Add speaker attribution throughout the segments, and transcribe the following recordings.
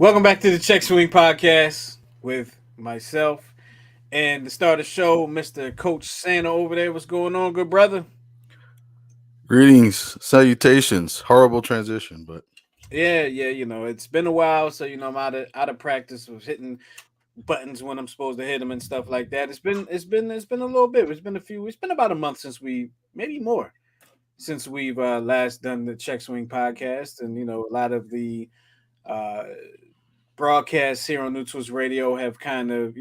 Speaker 1: Welcome back to the Check Swing Podcast with myself and the start of the show, Mr. Coach Santa over there. What's going on, good brother?
Speaker 2: Greetings, salutations. Horrible transition, but
Speaker 1: Yeah. It's been a while, so I'm out of practice of hitting buttons when I'm supposed to hit them and stuff like that. It's been a little bit. It's been about a month since maybe more since we've last done the Check Swing Podcast, and a lot of the uh broadcasts here on Neutrals Radio have kind of,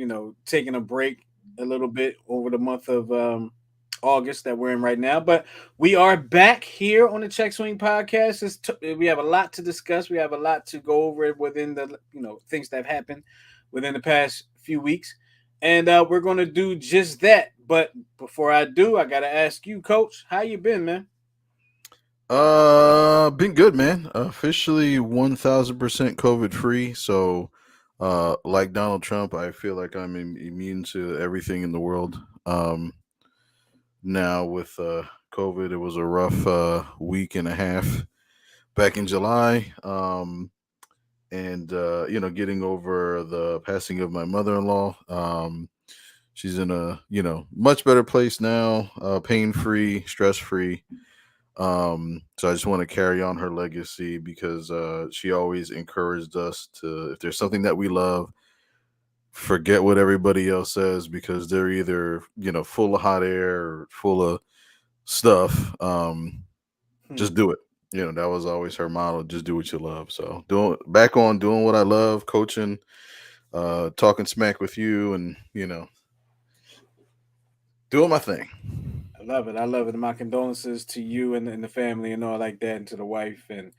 Speaker 1: taken a break a little bit over the month of August that we're in right now. But we are back here on the Check Swing Podcast. We have a lot to discuss. We have a lot to go over within the, things that have happened within the past few weeks. And we're going to do just that. But before I do, I got to ask you, Coach, how you been, man?
Speaker 2: been good, man. Officially 1000% COVID free. So, like Donald Trump, I feel like I'm immune to everything in the world. Now with COVID, it was a rough week and a half back in July. And getting over the passing of my mother-in-law. She's in a much better place now, pain free, stress free. So I just want to carry on her legacy because she always encouraged us to, if there's something that we love, forget what everybody else says because they're either full of hot air or full of stuff. Just
Speaker 1: Hmm.
Speaker 2: do it. That was always her motto. Just do what you love. So doing what I love, coaching, talking smack with you, and doing my thing.
Speaker 1: I love it. I love it. My condolences to you and the family and all like that, and to the wife, and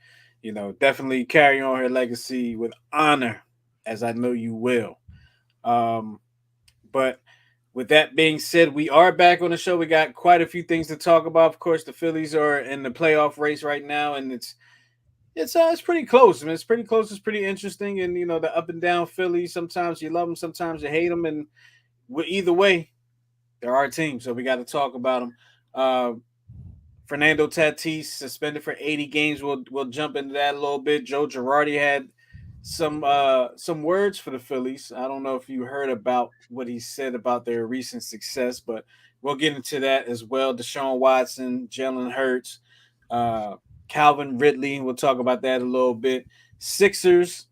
Speaker 1: definitely carry on her legacy with honor, as I know you will. Um, but with that being said, we are back on the show. We got quite a few things to talk about. Of course, the Phillies are in the playoff race right now, and it's pretty close. I mean, it's pretty close. It's pretty interesting, and the up and down Phillies. Sometimes you love them, sometimes you hate them, and either way, they're our team. So we got to talk about them. Fernando Tatis suspended for 80 games. We'll jump into that a little bit. Joe Girardi had some words for the Phillies. I don't know if you heard about what he said about their recent success, but we'll get into that as well. Deshaun Watson, Jalen Hurts, uh, Calvin Ridley. We'll talk about that a little bit. Sixers.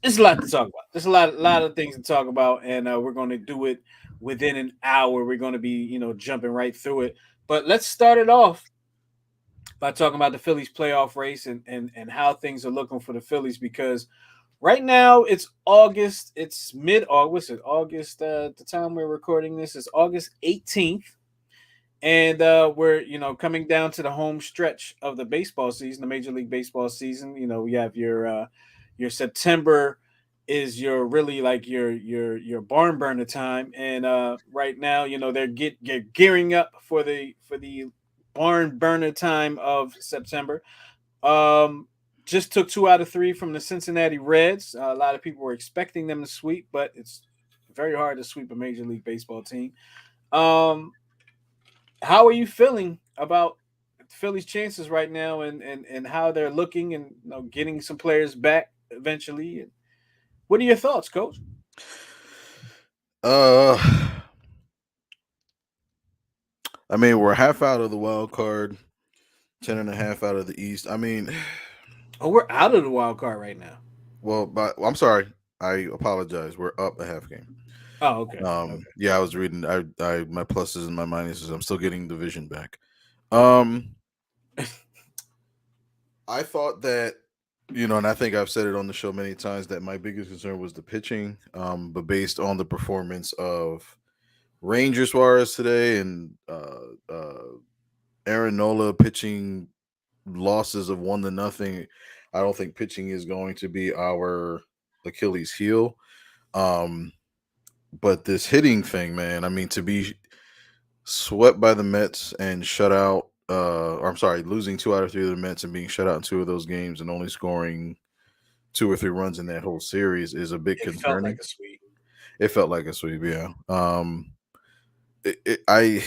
Speaker 1: There's a lot to talk about. There's a lot of things to talk about, and we're going to do it within an hour. We're going to be, jumping right through it. But let's start it off by talking about the Phillies playoff race and how things are looking for the Phillies, because right now it's August. It's mid August. It's August. The time we're recording this is August 18th, and we're coming down to the home stretch of the baseball season, the Major League Baseball season. We have your September is your really like your barn burner time, and right now they're gearing up for the barn burner time of September. Um, just took 2 out of 3 from the Cincinnati Reds. A lot of people were expecting them to sweep, but it's very hard to sweep a Major League Baseball team. Um, how are you feeling about Philly's chances right now, and how they're looking, and getting some players back eventually? And what are your thoughts, Coach?
Speaker 2: Uh, I mean, we're half out of the wild card, 10 and a half out of the East. I mean,
Speaker 1: Oh, we're out of the wild card right now.
Speaker 2: I'm sorry. I apologize. We're up a half game.
Speaker 1: Oh, okay, okay.
Speaker 2: Yeah, I was reading. I my pluses and my minuses. I'm still getting the vision back. Um, I thought that, and I think I've said it on the show many times that my biggest concern was the pitching. But based on the performance of Ranger Suarez today and Aaron Nola pitching losses of 1-0, I don't think pitching is going to be our Achilles heel. Um, but this hitting thing, man, I mean, to be swept by the Mets and shut out, or I'm sorry, losing 2 out of 3 of the Mets and being shut out in 2 of those games and only scoring 2 or 3 runs in that whole series is a bit
Speaker 1: It felt like
Speaker 2: concerning.
Speaker 1: a sweep.
Speaker 2: It felt like a sweep, yeah. I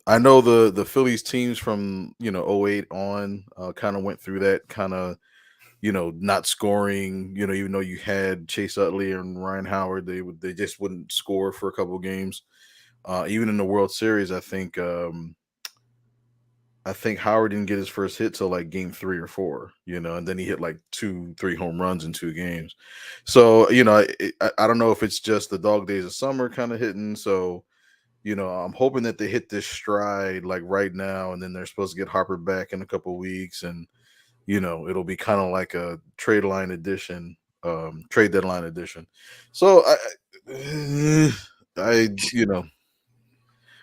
Speaker 2: I know the Phillies teams from '08 on kind of went through that kind of not scoring. Even though you had Chase Utley and Ryan Howard, they just wouldn't score for a couple games. Even in the World Series, I think Howard didn't get his first hit till like game 3 or 4, and then he hit like 2, 3 home runs in 2 games. So I don't know if it's just the dog days of summer kind of hitting. So I'm hoping that they hit this stride like right now, and then they're supposed to get Harper back in a couple weeks, and it'll be kind of like a trade deadline edition. So I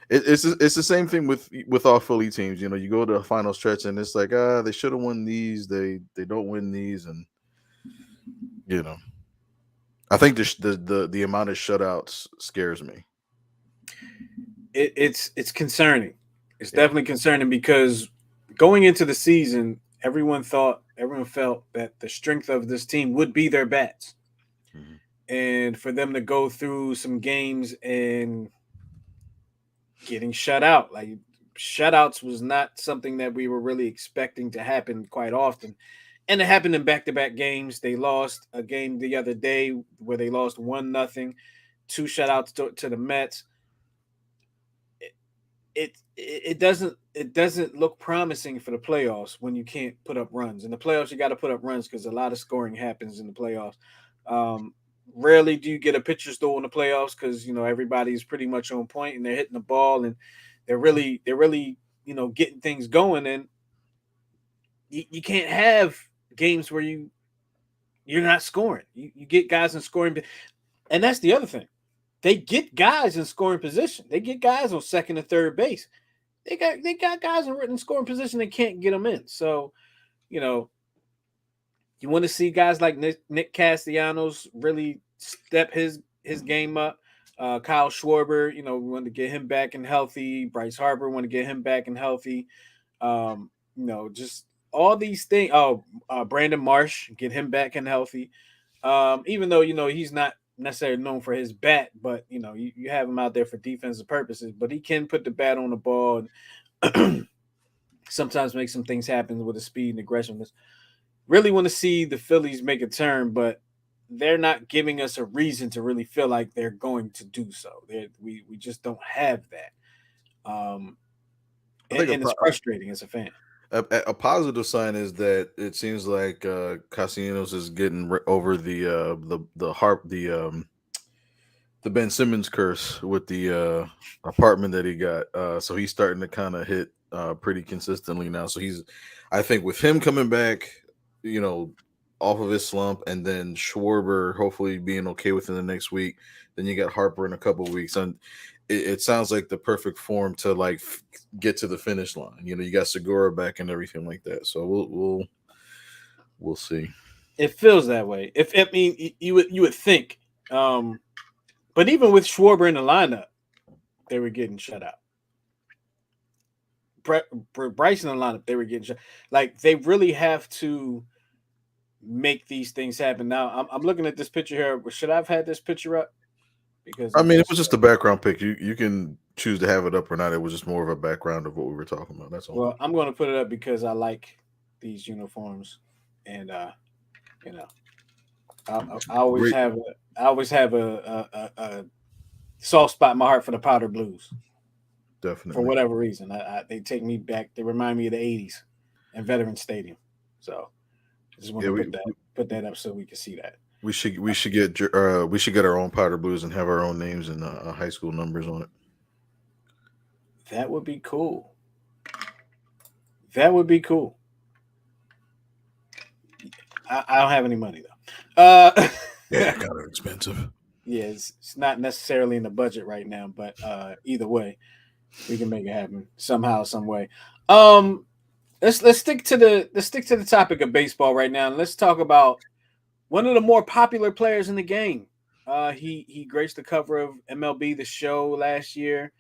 Speaker 2: it's the same thing with all Philly teams. You go to the final stretch and it's like, they should have won these. They don't win these, and you know I think the amount of shutouts scares me.
Speaker 1: It's concerning. It's
Speaker 2: Yeah.
Speaker 1: definitely concerning because going into the season, everyone felt that the strength of this team would be their bats,
Speaker 2: Mhm.
Speaker 1: and for them to go through some games and getting shut out, like shutouts was not something that we were really expecting to happen quite often. And it happened in back-to-back games. They lost a game the other day where they lost 1-0, two shutouts to the Mets. It doesn't look promising for the playoffs when you can't put up runs. In the playoffs, you got to put up runs because a lot of scoring happens in the playoffs. Um, Rarely do you get a pitcher stole in the playoffs because everybody's pretty much on point and they're hitting the ball and they're really getting things going. And you can't have games where you're not scoring. You get guys in scoring, and that's the other thing. They get guys in scoring position. They get guys on second and third base. They got guys in written scoring position and can't get them in. So you know you want to see guys like Nick Castellanos really step his game up. Kyle Schwarber, we want to get him back and healthy. Bryce Harper want to get him back and healthy. Just all these things. Oh, Brandon Marsh, get him back and healthy. Even though he's not necessarily known for his bat, but you have him out there for defensive purposes. But he can put the bat on the ball and sometimes make some things happen with his speed and aggressiveness. Really want to see the Phillies make a turn, but they're not giving us a reason to really feel like they're going to do so. We just don't have that,
Speaker 2: I
Speaker 1: and,
Speaker 2: think
Speaker 1: and it's frustrating as a fan.
Speaker 2: a positive sign is that it seems like Castellanos is getting over the harp the Ben Simmons curse with the apartment that he got. So he's starting to kind of hit pretty consistently now. So I think with him coming back, you know, off of his slump, and then Schwarber hopefully being okay within the next week, then you got Harper in a couple weeks, and it sounds like the perfect form to like get to the finish line. You got Segura back and everything like that. So we'll see.
Speaker 1: It feels that way. If I mean, you would think, um, but even with Schwarber in the lineup, they were getting shut out. Bryson in the lineup, they were getting shut. Like they really have to make these things happen. Now I'm looking at this picture here. Should I have had this picture up? Because
Speaker 2: I
Speaker 1: I'm
Speaker 2: mean, it
Speaker 1: just
Speaker 2: was just a background pic. You can choose to have it up or not. It was just more of a background of what we were talking about. That's all.
Speaker 1: well, I'm going to put it up because I like these uniforms, and you know, I always
Speaker 2: Great,
Speaker 1: have a soft spot in my heart for the powder blues for
Speaker 2: definitely.
Speaker 1: whatever reason. They take me back. They remind me of the '80s and Veterans Stadium. So I just want
Speaker 2: Yeah,
Speaker 1: to
Speaker 2: we
Speaker 1: put that up so we can see that.
Speaker 2: we should get our own powder blues and have our own names and high school numbers on it.
Speaker 1: That would be cool. That would be cool. I don't have any money though.
Speaker 2: Yeah, kind of expensive.
Speaker 1: Yeah, it's not necessarily in the budget right now, but either way, we can make it happen somehow, some way. Um, let's stick to the topic of baseball right now, and let's talk about one of the more popular players in the game. He graced the cover of MLB The Show last year.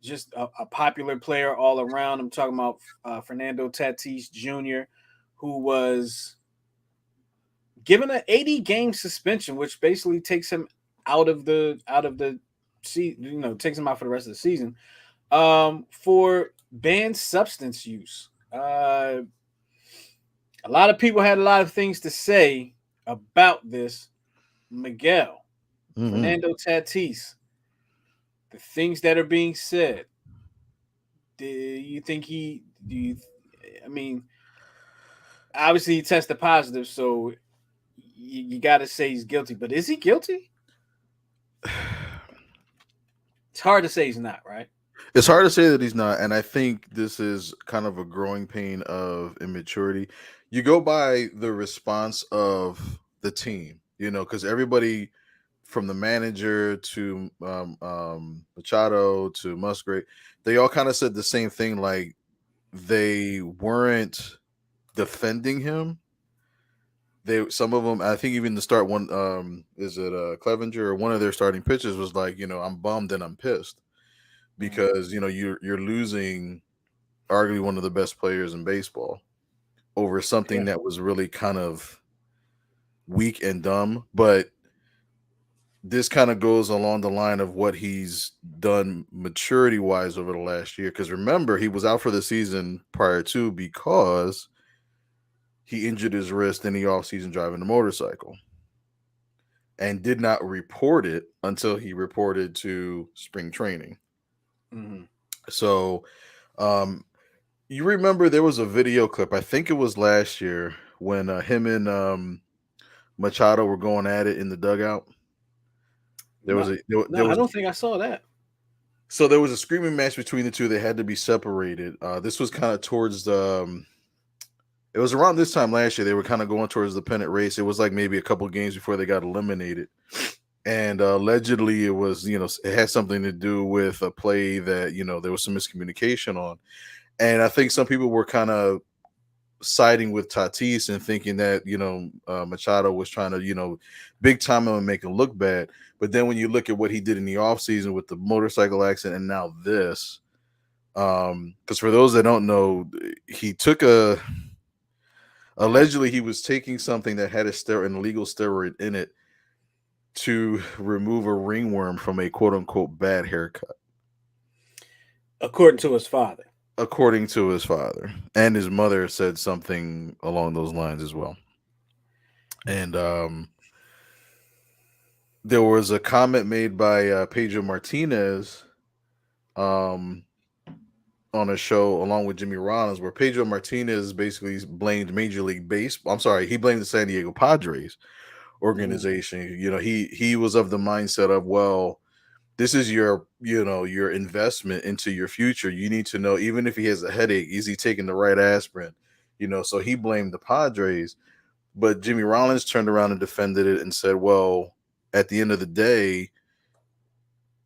Speaker 1: Just a popular player all around. I'm talking about Fernando Tatis Jr., who was given an 80 game suspension, which basically takes him out of the season. Takes him out for the rest of the season. For banned substance use. A lot of people had a lot of things to say about this. Miguel,
Speaker 2: Hmm.
Speaker 1: Fernando Tatis, the things that are being said. Do you think he? Do you? I mean, obviously he tested positive, so you got to say he's guilty. But is he guilty? It's hard to say he's not, right?
Speaker 2: It's hard to say that he's not, and I think this is kind of a growing pain of immaturity. You go by the response of the team, because everybody from the manager to Machado to Musgrave, they all kind of said the same thing. Like they weren't defending him. Some of them, I think, even the start one, is it Clevenger or one of their starting pitchers was like, I'm bummed and I'm pissed
Speaker 1: Mm-hmm.
Speaker 2: because you're losing arguably one of the best players in baseball over something
Speaker 1: Yeah.
Speaker 2: that was really kind of weak and dumb. But this kind of goes along the line of what he's done maturity wise over the last year. Because remember, he was out for the season prior to because he injured his wrist in the offseason driving a motorcycle and did not report it until he reported to spring training.
Speaker 1: Mm-hmm.
Speaker 2: So, um, you remember there was a video clip, I think it was last year, when him and Machado were going at it in the dugout. There was
Speaker 1: No,
Speaker 2: a there,
Speaker 1: no,
Speaker 2: there
Speaker 1: I
Speaker 2: was
Speaker 1: don't think I saw that.
Speaker 2: so there was a screaming match between the two. They had to be separated. This was kind of towards the. It was around this time last year. They were kind of going towards the pennant race. It was like maybe a couple games before they got eliminated, and allegedly it was it had something to do with a play that there was some miscommunication on, and I think some people were kind of siding with Tatis and thinking that Machado was trying to big time him and make him look bad. But then when you look at what he did in the offseason with the motorcycle accident and now this, because for those that don't know, he took a allegedly he was taking something that had an illegal steroid in it to remove a ringworm from a quote unquote bad haircut,
Speaker 1: According to his father.
Speaker 2: according to his father. And his mother said something along those lines as well. And there was a comment made by Pedro Martinez um, on a show along with Jimmy Rollins, where Pedro Martinez basically blamed Major League Baseball. I'm sorry, he blamed the San Diego Padres
Speaker 1: Mm-hmm.
Speaker 2: organization. He was of the mindset of, well, this is your investment into your future. You need to know, even if he has a headache, is he taking the right aspirin? So he blamed the Padres, but Jimmy Rollins turned around and defended it and said, well, at the end of the day,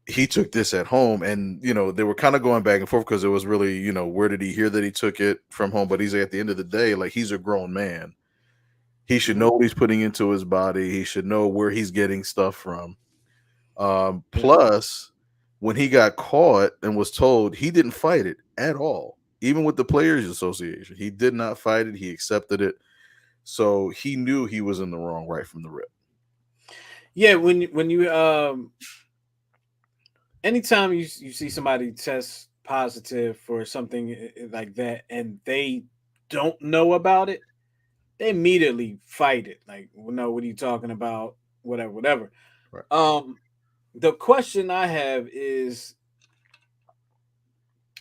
Speaker 2: he took this at home. And they were kind of going back and forth because it was really, where did he hear that he took it from home? But he's like, at the end of the day, like, he's a grown man. He should
Speaker 1: Mm-hmm.
Speaker 2: know what he's putting into his body. He should know where he's getting stuff from.
Speaker 1: Yeah.
Speaker 2: Plus, when he got caught and was told, he didn't fight it at all. Even with the Players Association, he did not fight it. He accepted it. So he knew he was in the wrong right from the rip.
Speaker 1: Yeah, when you anytime you see somebody test positive for something like that and they don't know about it, they immediately fight it. Like, well, no, what are you talking about? Whatever, whatever.
Speaker 2: Right.
Speaker 1: Um, the question I have is,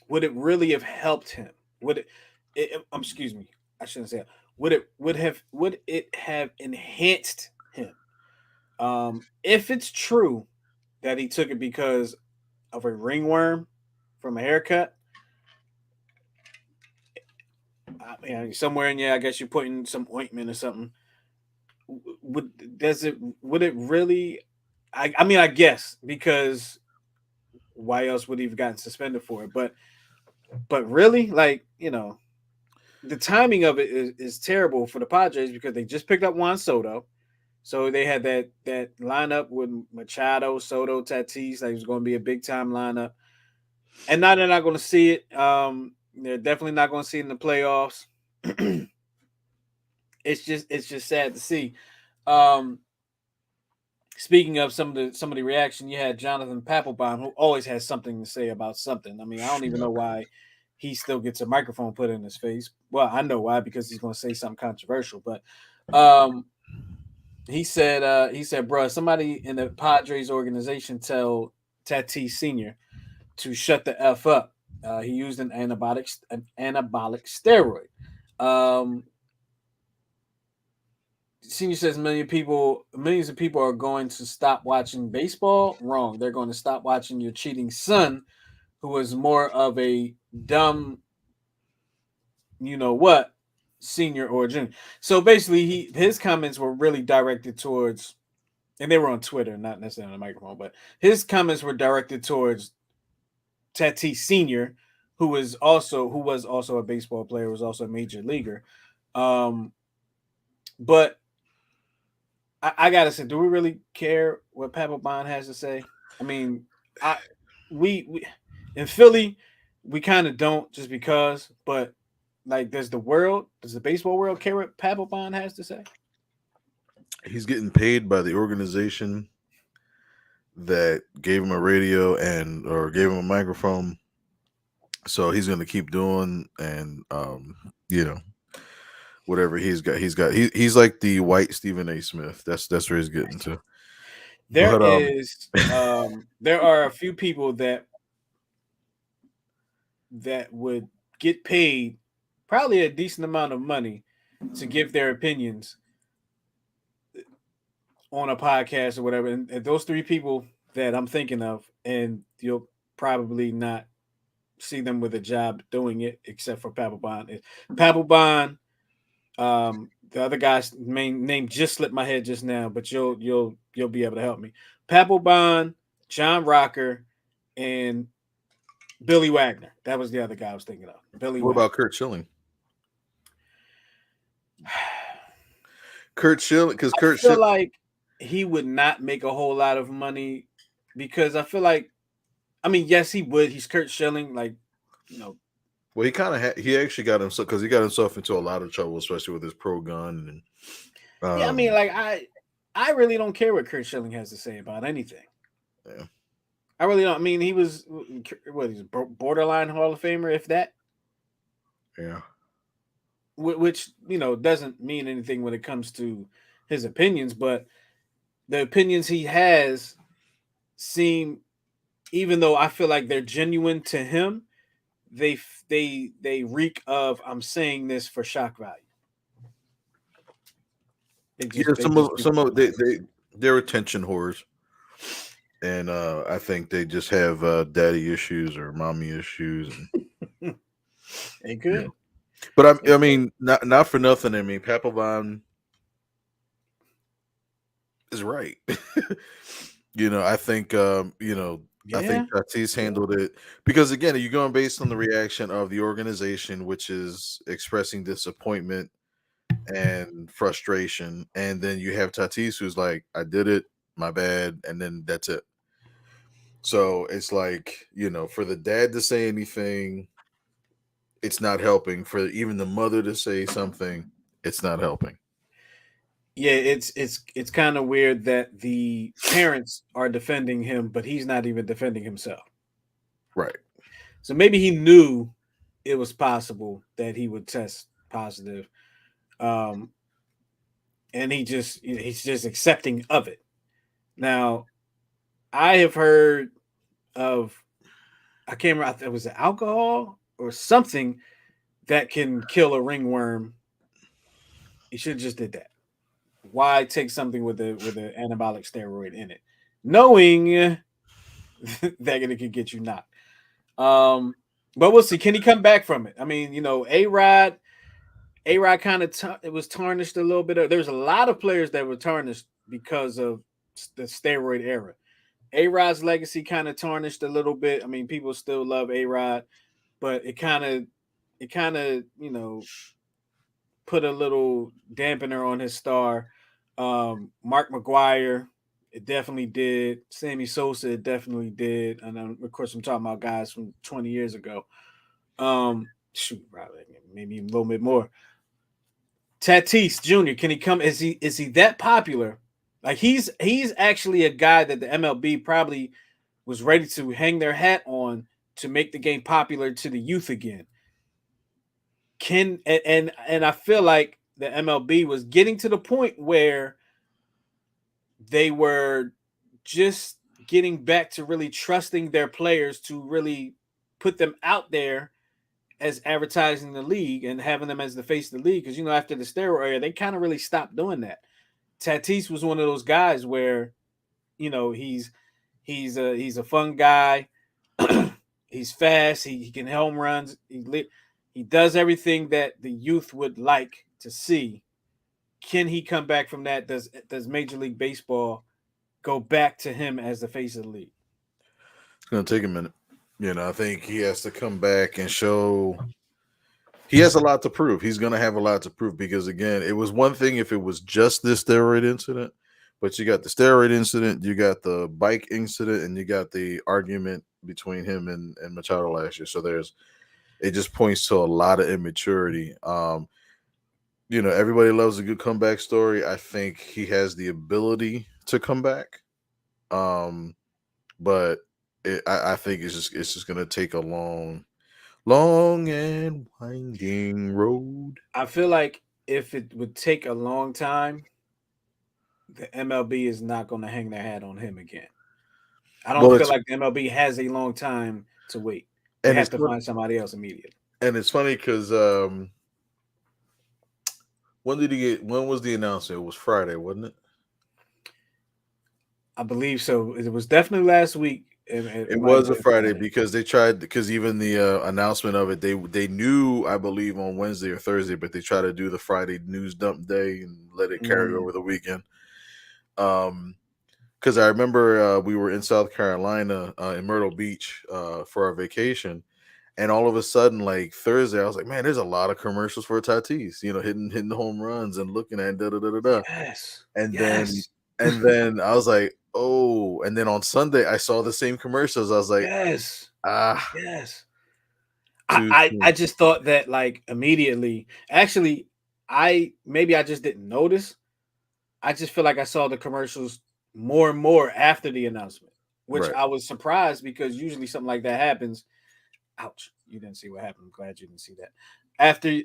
Speaker 1: would it really have helped him? Would excuse me, I shouldn't say it. Would it have enhanced him? If it's true that he took it because of a ringworm from a haircut, I mean, somewhere in there, I guess you're putting some ointment or something. Would it really? I mean, I guess, because why else would he have gotten suspended for it? But really, like, the timing of it is terrible for the Padres because they just picked up Juan Soto. So they had that lineup with Machado, Soto, Tatis. Like, it was going to be a big time lineup, and now they're not going to see it. They're definitely not going to see it in the playoffs. It's just sad to see. Um, Speaking of some of the reaction, you had Jonathan Papelbon, who always has something to say about something. I mean, I don't even know why he still gets a microphone put in his face. Well, I know why, because he's going to say something controversial. But um, he said, bro, somebody in the Padres organization tell Tatis Senior to shut the f up. He used an anabolic steroid. Um, Senior says millions of people are going to stop watching baseball. Wrong. They're going to stop watching your cheating son, who is more of a dumb, you know what, senior or junior. So basically, his comments were really directed towards, and they were on Twitter, not necessarily on the microphone, but his comments were directed towards Tatis Senior, who was also a baseball player, was also a major leaguer. Um, but I gotta say, do we really care what Papa Bond has to say? I mean, I we in Philly, we kind of don't, just because, but like, does the baseball world care what Papa Bond has to say?
Speaker 2: He's getting paid by the organization that gave him a radio and or gave him a microphone. So he's going to keep doing and you know whatever he's like the white Stephen A. Smith. That's where he's getting to.
Speaker 1: There
Speaker 2: But
Speaker 1: is there are a few people that would get paid probably a decent amount of money to give their opinions on a podcast or whatever. And those three people that I'm thinking of, and you'll probably not see them with a job doing it except for Papelbon. Papelbon, the other guy's main name just slipped my head just now, but you'll be able to help me. Papelbon, John Rocker, and Billy Wagner. That was the other guy I was thinking of. Billy
Speaker 2: what
Speaker 1: Wagner.
Speaker 2: about Kurt Schilling? Kurt Schilling, because
Speaker 1: I
Speaker 2: Kurt
Speaker 1: feel
Speaker 2: Schilling,
Speaker 1: like he would not make a whole lot of money, because I feel like, I mean, yes, he would. He's Kurt Schilling, like, you know.
Speaker 2: well, he kind of he actually got himself because he got himself into a lot of trouble, especially with his pro gun and
Speaker 1: Yeah, I mean, like, I really don't care what Kurt Schilling has to say about anything.
Speaker 2: yeah,
Speaker 1: I really don't. I mean, he was what, he's a borderline Hall of Famer, if that,
Speaker 2: yeah.
Speaker 1: which, doesn't mean anything when it comes to his opinions, but the opinions he has seem, even though I feel like they're genuine to him, they reek of, I'm saying this for shock value. They
Speaker 2: Yeah,
Speaker 1: just they just reek
Speaker 2: some
Speaker 1: of
Speaker 2: of they're attention whores, and I think they just have daddy issues or mommy issues, and
Speaker 1: that. They
Speaker 2: you
Speaker 1: could.
Speaker 2: know. But
Speaker 1: They
Speaker 2: I
Speaker 1: could.
Speaker 2: mean, not for nothing. I mean, Papelbon is right. I think I think
Speaker 1: Yeah.
Speaker 2: Tatis
Speaker 1: Yeah.
Speaker 2: handled it because again, you're going based on the reaction of the organization, which is expressing disappointment and frustration, and then you have Tatis who's like, "I did it, my bad," and then that's it. So it's like for the dad to say anything, it's not helping. For even the mother to say something, it's not helping.
Speaker 1: Yeah, it's kind of weird that the parents are defending him, but he's not even defending himself.
Speaker 2: Right.
Speaker 1: So maybe he knew it was possible that he would test positive, um, and he's just accepting of it. Now, I have heard of, I can't remember, it was alcohol or something that can kill a ringworm. He should have just did that. Why take something with an anabolic steroid in it, knowing that it could get you knocked? Um, but we'll see. Can he come back from it? I mean, A Rod kind of it was tarnished a little bit. There's a lot of players that were tarnished because of the steroid era. A Rod's legacy kind of tarnished a little bit. I mean, people still love A Rod, but it kind of put a little dampener on his star. Mark McGuire, it definitely did. Sammy Sosa, it definitely did. And of course, I'm talking about guys from 20 years ago. Shoot, probably maybe a little bit more. Tatis Jr. Can he come? Is he that popular? Like, he's actually a guy that the MLB probably was ready to hang their hat on to make the game popular to the youth again. Can and I feel like the MLB was getting to the point where they were just getting back to really trusting their players to really put them out there as advertising the league and having them as the face of the league. Because after the steroid era, they kind of really stopped doing that. Tatis was one of those guys where he's a fun guy. He's fast. He can home runs. He does everything that the youth would like to see. Can he come back from that? Does Major League Baseball go back to him as the face of the league?
Speaker 2: It's gonna take a minute. I think he has to come back and show he has a lot to prove. He's gonna have a lot to prove because again, it was one thing if it was just this steroid incident, but you got the steroid incident, you got the bike incident, and you got the argument between him and Machado last year. So it just points to a lot of immaturity. Everybody loves a good comeback story. I think he has the ability to come back. Um, but I think it's just gonna take a long and winding road.
Speaker 1: I feel like if it would take a long time, the MLB is not going to hang their hat on him again. I don't
Speaker 2: Well,
Speaker 1: feel
Speaker 2: it's
Speaker 1: like the MLB has a long time to wait. They
Speaker 2: and
Speaker 1: have
Speaker 2: it's
Speaker 1: to
Speaker 2: fun-
Speaker 1: find somebody else immediately.
Speaker 2: and it's funny because when was the announcement? It was Friday, wasn't it?
Speaker 1: I believe so. It was definitely last week. It
Speaker 2: It
Speaker 1: might have
Speaker 2: was a
Speaker 1: been
Speaker 2: Friday
Speaker 1: Friday.
Speaker 2: because because even the announcement of it, they knew I believe on Wednesday or Thursday, but they tried to do the Friday news dump day and let it carry
Speaker 1: Mm,
Speaker 2: over the weekend. Um, because I remember we were in South Carolina in Myrtle Beach for our vacation, and all of a sudden, like Thursday, I was like, man, there's a lot of commercials for Tatis, hitting home runs and looking at da da da da da.
Speaker 1: yes.
Speaker 2: And then
Speaker 1: Yes.
Speaker 2: and then I was like, oh, and then on Sunday I saw the same commercials. I was like,
Speaker 1: Yes.
Speaker 2: ah,
Speaker 1: Yes. I,
Speaker 2: too
Speaker 1: I I
Speaker 2: soon.
Speaker 1: just thought that like immediately. Actually, I just didn't notice. I just feel like I saw the commercials more and more after the announcement, which
Speaker 2: Right,
Speaker 1: I was surprised because usually something like that happens. Ouch! You didn't see what happened. I'm glad you didn't see that. After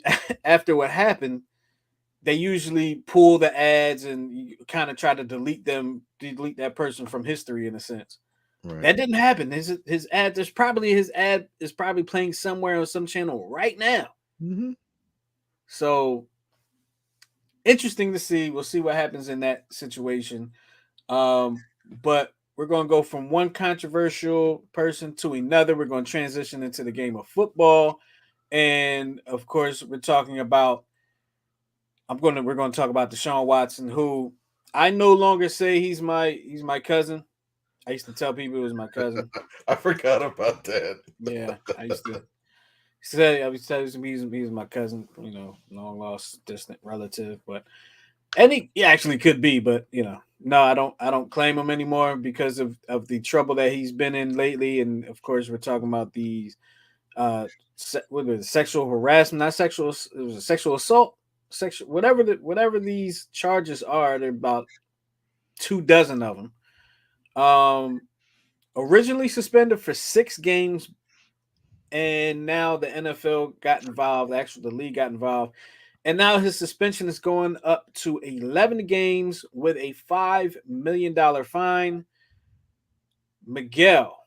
Speaker 1: after what happened, they usually pull the ads and you kind of try to delete that person from history in a sense.
Speaker 2: right.
Speaker 1: That didn't happen. His ad is probably playing somewhere on some channel right now.
Speaker 2: Hmm.
Speaker 1: So interesting to see. We'll see what happens in that situation. But we're going to go from one controversial person to another. We're going to transition into the game of football, and of course, we're going to talk about Deshaun Watson, who I no longer say he's my cousin. I used to tell people it was my cousin.
Speaker 2: I forgot about that.
Speaker 1: Yeah, I used to say I was telling him he's my cousin. Long lost distant relative, but and he actually could be, but no, I don't claim him anymore because of the trouble that he's been in lately, and of course we're talking about these what was it, sexual harassment, not sexual. It was a sexual assault, sexual whatever these charges are. There are about 2 dozen of them. Um, Originally suspended for 6 games, and now the NFL got involved. Actually, the league got involved. And now his suspension is going up to 11 games with a $5 million fine. Miguel,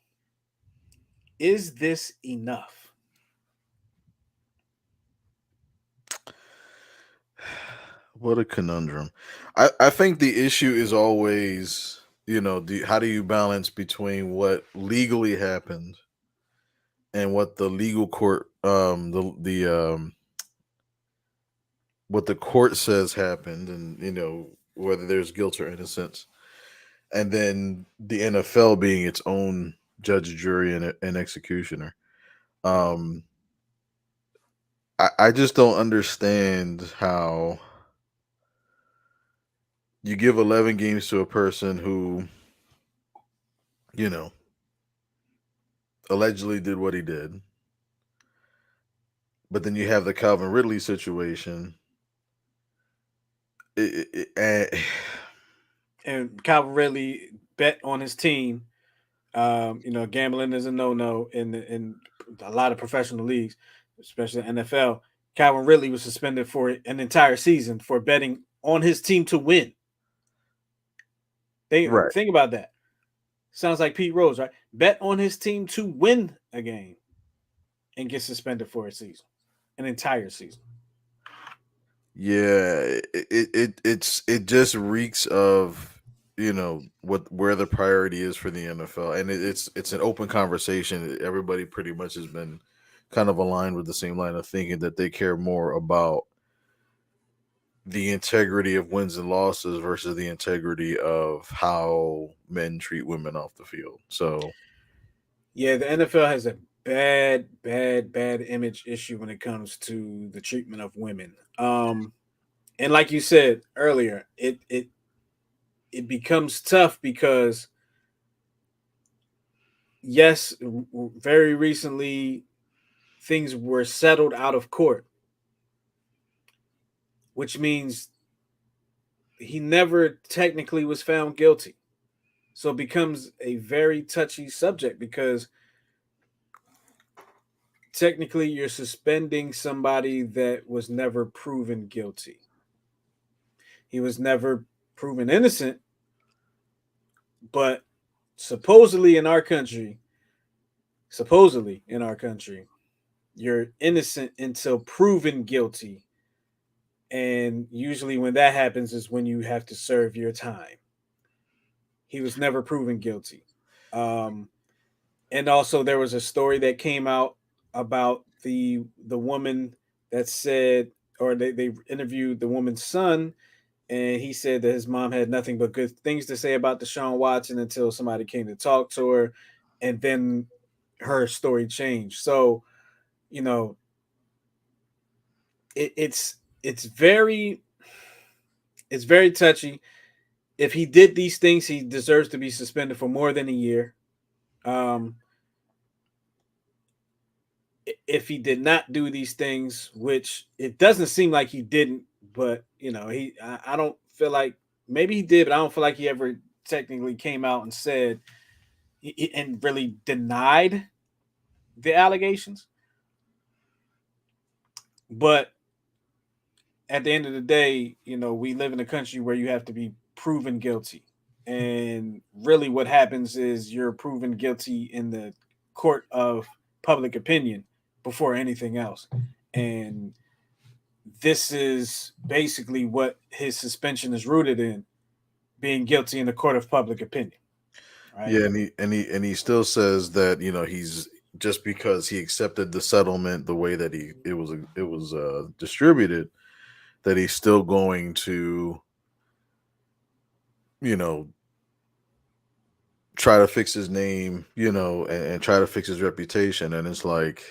Speaker 1: is this enough?
Speaker 2: What a conundrum. I think the issue is always, how do you balance between what legally happened and what the legal court, what the court says happened, and whether there's guilt or innocence, and then the NFL being its own judge, jury, and executioner. Um, I just don't understand how you give 11 games to a person who, you know, allegedly did what he did, but then you have the Calvin Ridley situation.
Speaker 1: And Calvin Ridley bet on his team. Gambling is a no-no in a lot of professional leagues, especially the NFL. Calvin Ridley was suspended for an entire season for betting on his team to win.
Speaker 2: Right.
Speaker 1: Think about that. Sounds like Pete Rose, right? Bet on his team to win a game and get suspended for a season, an entire season.
Speaker 2: Yeah, it just reeks of what where the priority is for the NFL, and it's an open conversation. Everybody pretty much has been kind of aligned with the same line of thinking that they care more about the integrity of wins and losses versus the integrity of how men treat women off the field. So,
Speaker 1: Yeah, the NFL has a bad image issue when it comes to the treatment of women. And like you said earlier, it becomes tough because yes, very recently things were settled out of court, which means he never technically was found guilty. So it becomes a very touchy subject because technically you're suspending somebody that was never proven guilty. He was never proven innocent, but supposedly in our country, supposedly in our country, you're innocent until proven guilty. And usually when that happens is when you have to serve your time. He was never proven guilty. Um, and also there was a story that came out about the woman that said, or they interviewed the woman's son, and he said that his mom had nothing but good things to say about Deshaun Watson until somebody came to talk to her, and then her story changed. So you know, it's very it's very touchy. If he did these things, he deserves to be suspended for more than a year. Um, if he did not do these things, which it doesn't seem like he didn't, but I don't feel like maybe he did, but I don't feel like he ever technically came out and said and really denied the allegations. But at the end of the day, we live in a country where you have to be proven guilty. And really what happens is you're proven guilty in the court of public opinion before anything else. And this is basically what his suspension is rooted in, being guilty in the court of public opinion, right?
Speaker 2: yeah, and he still says that he's just because he accepted the settlement the way that it was distributed, that he's still going to you know try to fix his name, and try to fix his reputation. And it's like,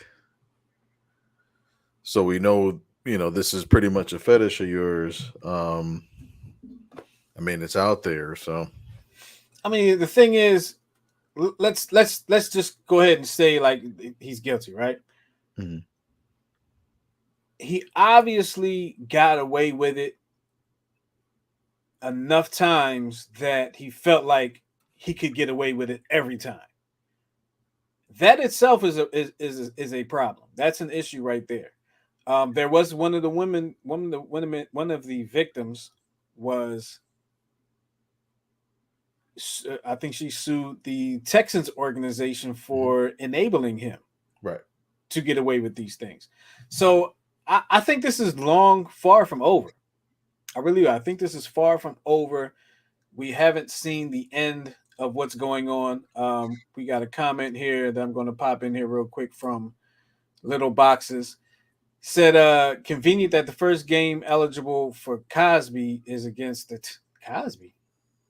Speaker 2: so we know, this is pretty much a fetish of yours. I mean, it's out there, so.
Speaker 1: I mean, the thing is, let's just go ahead and say like he's guilty, right?
Speaker 2: Mhm.
Speaker 1: He obviously got away with it enough times that he felt like he could get away with it every time. That itself is a problem. That's an issue right there. There was one of the women, one of the victims was, I think she sued the Texans organization
Speaker 2: Mhm.
Speaker 1: for enabling him
Speaker 2: Right.
Speaker 1: to get away with these things. So I think this is far from over. I really do. I think this is far from over. We haven't seen the end of what's going on. We got a comment here that I'm going to pop in here real quick from Little Boxes. Said, convenient that the first game eligible for Cosby is against Cosby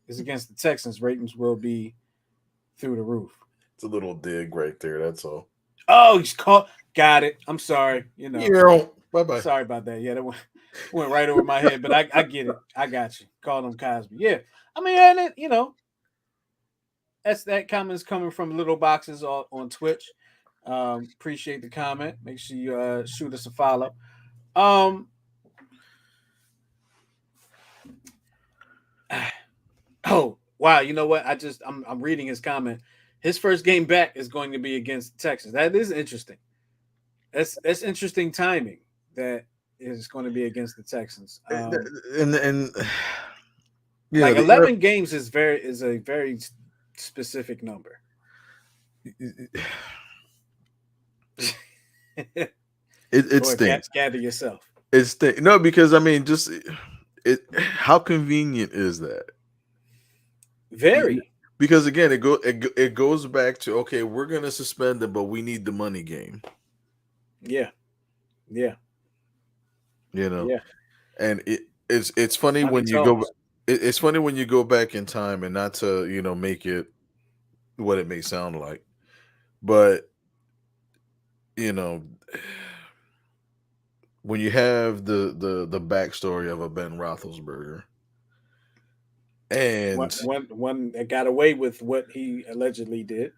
Speaker 1: is against the Texans. Ratings will be through the roof.
Speaker 2: It's a little dig right there. That's all.
Speaker 1: Oh, he's caught. Got it. I'm sorry.
Speaker 2: Yeah. Bye bye.
Speaker 1: Sorry about that. Yeah, that went right over my head, but I get it. I got you. Called him Cosby. Yeah. I mean, and that comment's coming from Little Boxes on Twitch. Appreciate the comment. Make sure you shoot us a follow. Um, oh wow, you know what? I'm reading his comment. His first game back is going to be against Texas. That is interesting. That's interesting timing. that is going to be against the Texans.
Speaker 2: And you know
Speaker 1: Like
Speaker 2: the NFL,
Speaker 1: 11 games is a very specific number.
Speaker 2: it
Speaker 1: Go ahead,
Speaker 2: stinks.
Speaker 1: gather yourself.
Speaker 2: No, because I mean, just it. How convenient is that?
Speaker 1: Very.
Speaker 2: Because again, it goes back to, okay, we're gonna suspend it, but we need the money game.
Speaker 1: Yeah. Yeah.
Speaker 2: You know,
Speaker 1: Yeah.
Speaker 2: and it's funny
Speaker 1: Money
Speaker 2: when you go.
Speaker 1: talks.
Speaker 2: It's funny when you go back in time, and not to make it what it may sound like, but you know when you have the backstory of a Ben Roethlisberger,
Speaker 1: One,
Speaker 2: and
Speaker 1: one, one that got away with what he allegedly did.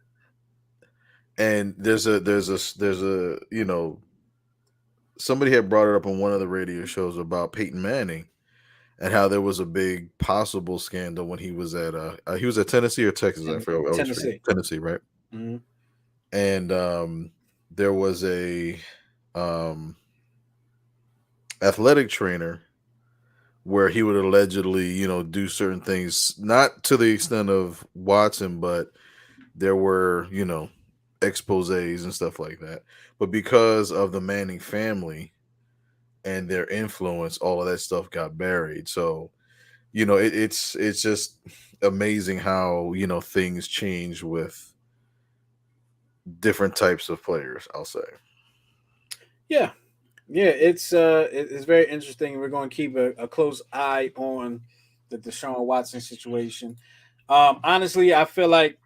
Speaker 2: there's a somebody had brought it up on one of the radio shows about Peyton Manning and how there was a big possible scandal when he was at Tennessee or Texas. I
Speaker 1: In
Speaker 2: forget. I always forget.
Speaker 1: Tennessee.
Speaker 2: Tennessee, right?
Speaker 1: Hmm.
Speaker 2: And there was a um, athletic trainer where he would allegedly, do certain things, not to the extent of Watson, but there were, exposés and stuff like that. But because of the Manning family and their influence, all of that stuff got buried. So, it's just amazing how, things change with different types of players, I'll say.
Speaker 1: Yeah. Yeah. It's very interesting. We're going to keep a close eye on the Deshaun Watson situation. Honestly, I feel like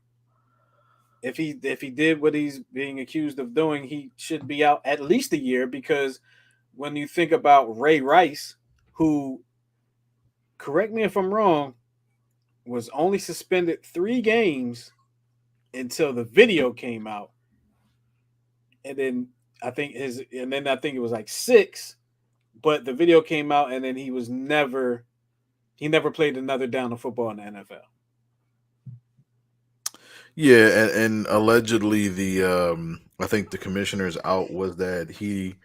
Speaker 1: if he did what he's being accused of doing, he should be out at least a year because when you think about Ray Rice, who, correct me if I'm wrong, was only suspended 3 games until the video came out, and then I think it was like 6, but the video came out, and then he never played another down of football in the NFL.
Speaker 2: Yeah, and allegedly I think the commissioner's out was that he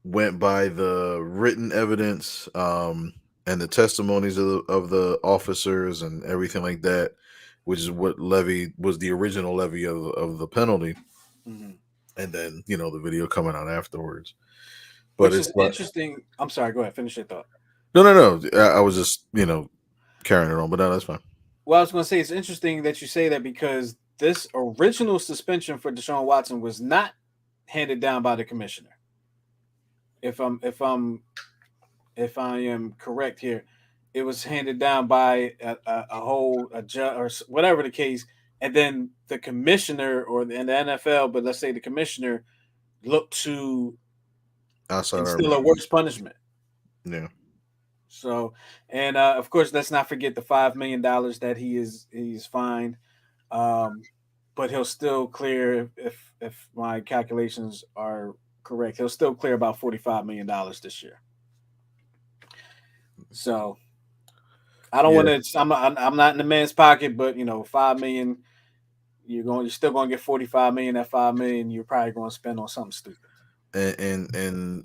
Speaker 2: went by the written evidence, and the testimonies of the officers and everything like that, which is what levy was the original levy of the penalty,
Speaker 1: Hmm.
Speaker 2: and then the video coming out afterwards. But
Speaker 1: Which
Speaker 2: it's
Speaker 1: is
Speaker 2: like,
Speaker 1: interesting. I'm sorry. Go ahead. Finish your thought.
Speaker 2: no. I was just carrying it on, but no, that's fine.
Speaker 1: Well, I was going to say it's interesting that you say that because this original suspension for Deshaun Watson was not handed down by the commissioner. If I'm if I am correct here, it was handed down by a whole a judge or whatever the case, and then the commissioner or in the NFL, but let's say the commissioner looked to
Speaker 2: Outside our
Speaker 1: instill a
Speaker 2: review,
Speaker 1: worse punishment.
Speaker 2: yeah,
Speaker 1: So, and of course, let's not forget the $5 million that he's fined. Um, but he'll still clear if my calculations are correct. He'll still clear about $45 million this year. So I don't want
Speaker 2: yeah,
Speaker 1: to. I'm not in the man's pocket, but 5 million. You're still going to get 45 million. That 5 million you're probably going to spend on something stupid.
Speaker 2: and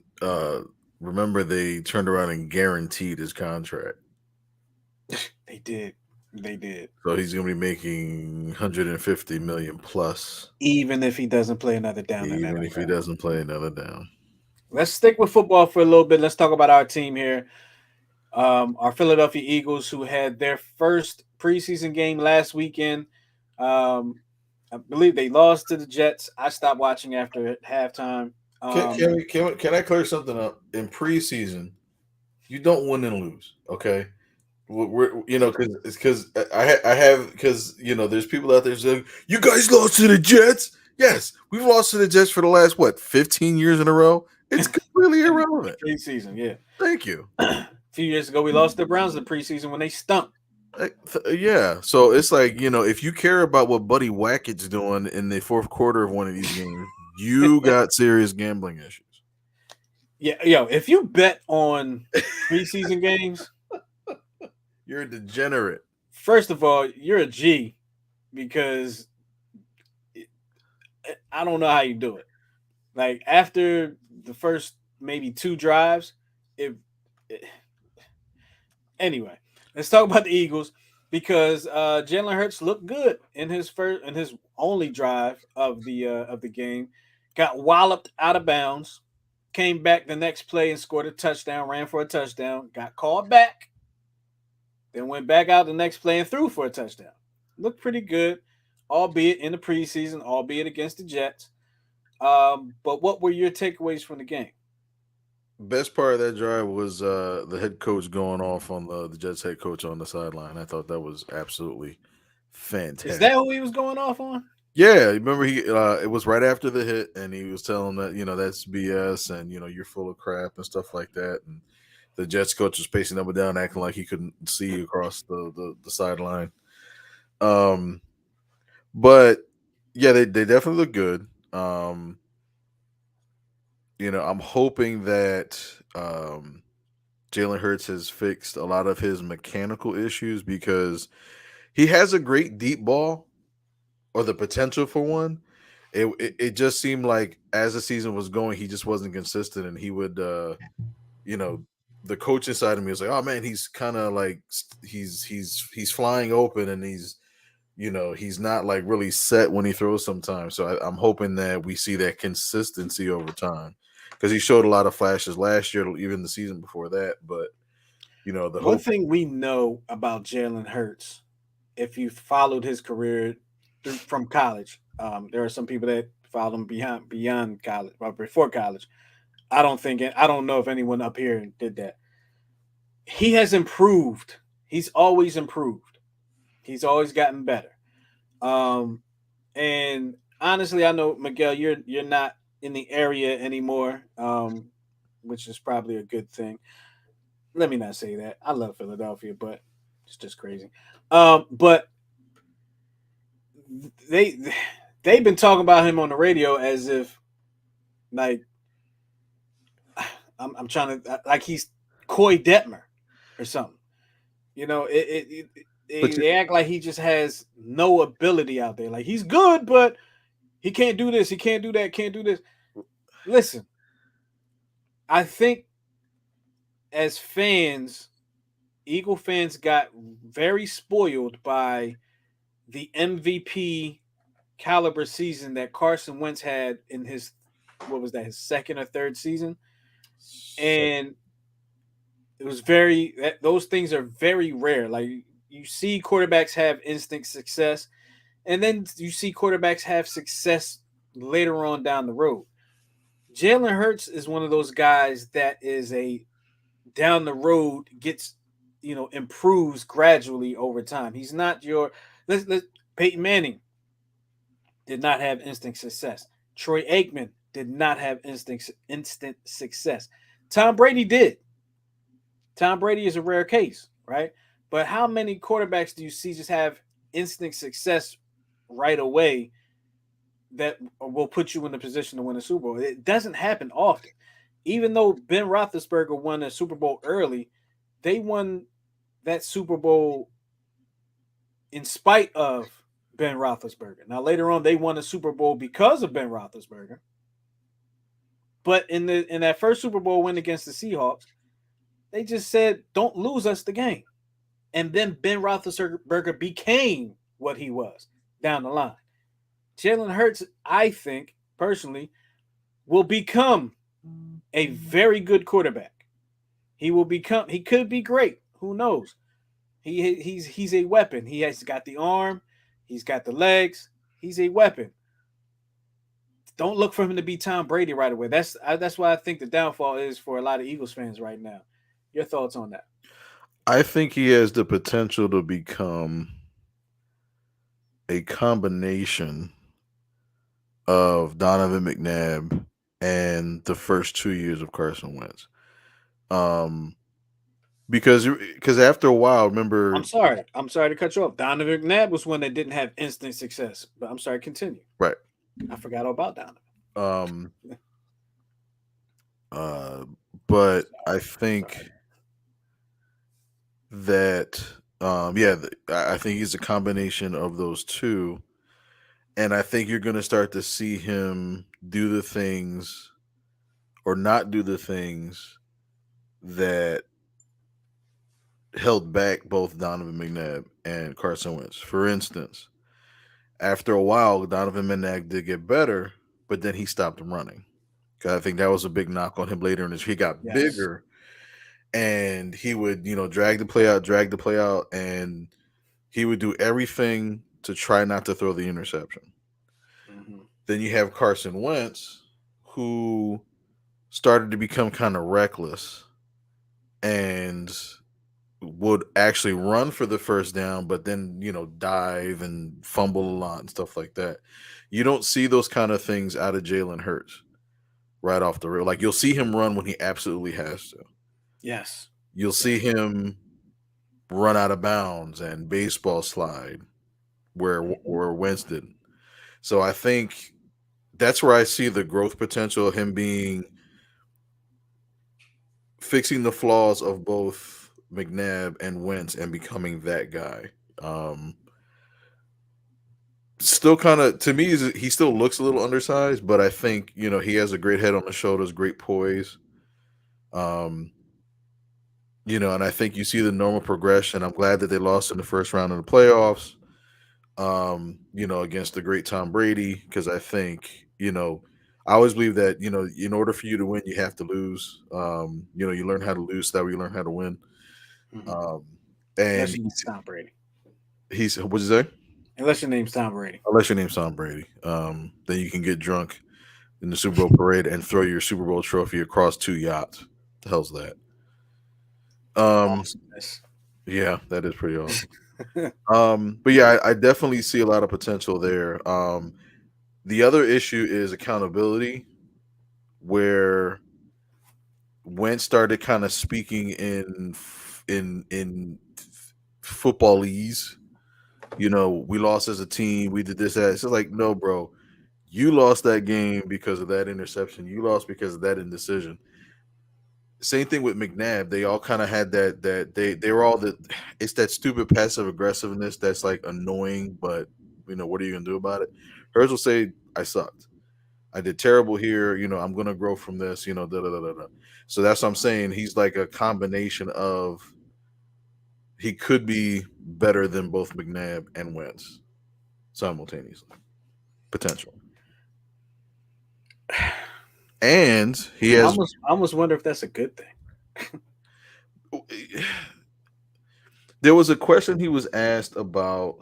Speaker 2: remember they turned around and guaranteed his contract.
Speaker 1: They did. They did.
Speaker 2: So he's going to be making 150 million plus,
Speaker 1: Even if he doesn't play another down in
Speaker 2: even if he
Speaker 1: NFL.
Speaker 2: doesn't play another down.
Speaker 1: Let's stick with football for a little bit. Let's talk about our team here. Our Philadelphia Eagles, who had their first preseason game last weekend. Um, I believe they lost to the Jets. I stopped watching after halftime.
Speaker 2: Can I clear something up? In preseason, you don't win and lose. Okay, because I have because there's people out there saying you guys lost to the Jets. Yes, we've lost to the Jets for the last 15 years in a row. It's completely
Speaker 1: In the
Speaker 2: irrelevant.
Speaker 1: preseason, yeah.
Speaker 2: Thank you.
Speaker 1: A few years ago, we lost the Browns in the preseason when they stunk.
Speaker 2: Yeah, so it's like if you care about what Buddy Wackett's doing in the fourth quarter of one of these games, you got serious gambling issues.
Speaker 1: Yeah, yo, if you bet on preseason games,
Speaker 2: You're a degenerate.
Speaker 1: first of all, you're a G because I don't know how you do it. Like after the first maybe two drives. If Anyway, let's talk about the Eagles because Jalen Hurts looked good in his only drive of the game. Got walloped out of bounds, came back the next play and scored a touchdown. Ran for a touchdown, got called back, then went back out the next play and threw for a touchdown. Looked pretty good, albeit in the preseason, albeit against the Jets. But what were your takeaways from the game?
Speaker 2: Best part of that drive was the head coach going off on the Jets head coach on the sideline. I thought that was absolutely
Speaker 1: Is that
Speaker 2: fantastic.
Speaker 1: who he was going off on?
Speaker 2: Yeah, remember he it was right after the hit, and he was telling that that's BS, and you're full of crap and stuff like that. And the Jets coach was pacing up and down, acting like he couldn't see across the sideline. Um, but yeah, they definitely look good. I'm hoping that Jalen Hurts has fixed a lot of his mechanical issues because he has a great deep ball or the potential for one. It just seemed like as the season was going, he just wasn't consistent, and he would, you know, the coach inside of me was like, "Oh man, he's kind of like he's flying open, and he's not like really set when he throws sometimes." So I'm hoping that we see that consistency over time because he showed a lot of flashes last year, even the season before that. But the
Speaker 1: One
Speaker 2: hope.
Speaker 1: thing we know about Jalen Hurts, if you followed his career from college, there are some people that followed him beyond college, or before college. I don't know if anyone up here did that. He has improved. He's always improved. He's always gotten better. Um, and honestly, I know Miguel, you're not in the area anymore, which is probably a good thing. Let me not say that. I love Philadelphia, but it's just crazy. But they they've been talking about him on the radio as if like I'm trying to like he's Coy Detmer or something. You know,
Speaker 2: But
Speaker 1: they act like he just has no ability out there. Like he's good, but he can't do this, he can't do that, can't do this. Listen, I think as fans, Eagle fans got very spoiled by the MVP caliber season that Carson Wentz had in his what was that his second or third season, and it was those things are very rare. Like you see quarterbacks have instant success, and then you see quarterbacks have success later on down the road. Jalen Hurts is one of those guys that is a down the road gets improves gradually over time. He's not your let's Peyton Manning did not have instant success. Troy Aikman did not have instant success. Tom Brady did. Tom Brady is a rare case, right? But how many quarterbacks do you see just have instant success right away that will put you in the position to win a Super Bowl? It doesn't happen often. Even though Ben Roethlisberger won a Super Bowl early, they won that Super Bowl in spite of Ben Roethlisberger. Now later on, they won a Super Bowl because of Ben Roethlisberger. But in that first Super Bowl win against the Seahawks, they just said, "Don't lose us the game." And then Ben Roethlisberger became what he was down the line. Jalen Hurts, I think personally, will become a very good quarterback. He could be great. Who knows? He's a weapon. He has got the arm, he's got the legs. He's a weapon. Don't look for him to be Tom Brady right away. That's why I think the downfall is for a lot of Eagles fans right now. Your thoughts on that?
Speaker 2: I think he has the potential to become a combination of Donovan McNabb and the first 2 years of Carson Wentz. Um, because after a while, remember,
Speaker 1: I'm sorry to cut you off. Donovan McNabb was one that didn't have instant success, but I'm sorry. Continue.
Speaker 2: right?
Speaker 1: I forgot all about Donovan.
Speaker 2: Um, uh, but I think
Speaker 1: Sorry.
Speaker 2: that, yeah, I think he's a combination of those two, and I think you're going to start to see him do the things or not do the things that held back both Donovan McNabb and Carson Wentz. For instance, after a while, Donovan McNabb did get better, but then he stopped running. 'Cause I think that was a big knock on him later in his. He got
Speaker 1: Yes.
Speaker 2: bigger, and he would drag the play out, and he would do everything to try not to throw the interception.
Speaker 1: Hmm.
Speaker 2: Then you have Carson Wentz, who started to become kind of reckless and would actually run for the first down, but then dive and fumble a lot and stuff like that. You don't see those kind of things out of Jalen Hurts right off the rip. Like you'll see him run when he absolutely has to.
Speaker 1: Yes.
Speaker 2: You'll see
Speaker 1: Yes.
Speaker 2: him run out of bounds and baseball slide
Speaker 1: Hmm.
Speaker 2: where Wentz didn't. So I think that's where I see the growth potential of him being fixing the flaws of both McNabb and Wentz and becoming that guy. Um, Still kind of to me, he still looks a little undersized, but I think he has a great head on the shoulders, great poise. Um, and I think you see the normal progression. I'm glad that they lost in the first round of the playoffs. Against the great Tom Brady, because I think I always believe that in order for you to win, you have to lose. You learn how to lose, so that way you learn how to win.
Speaker 1: Hmm.
Speaker 2: Um,
Speaker 1: Unless
Speaker 2: and
Speaker 1: your name's Tom Brady.
Speaker 2: he's what's he say?
Speaker 1: Unless your name's Tom Brady.
Speaker 2: Unless your name's Tom Brady, then you can get drunk in the Super Bowl parade and throw your Super Bowl trophy across two yachts. The hell's that? Um,
Speaker 1: Awesomeness.
Speaker 2: yeah, that is pretty awesome. But yeah, I definitely see a lot of potential there. The other issue is accountability, where Wentz started kind of speaking in footballese. We lost as a team. We did this. That. It's just like, no, bro. You lost that game because of that interception. You lost because of that indecision. Same thing with McNabb. They all kind of had that they were all the. It's that stupid passive aggressiveness that's like annoying, but what are you gonna do about it? Hers will say, "I sucked. I did terrible here. I'm gonna grow from this. Da da da da da." So that's what I'm saying. He's like a combination of he could be better than both McNabb and Wentz simultaneously. Potential. And he has
Speaker 1: I almost wonder if that's a good thing.
Speaker 2: there was a question he was asked about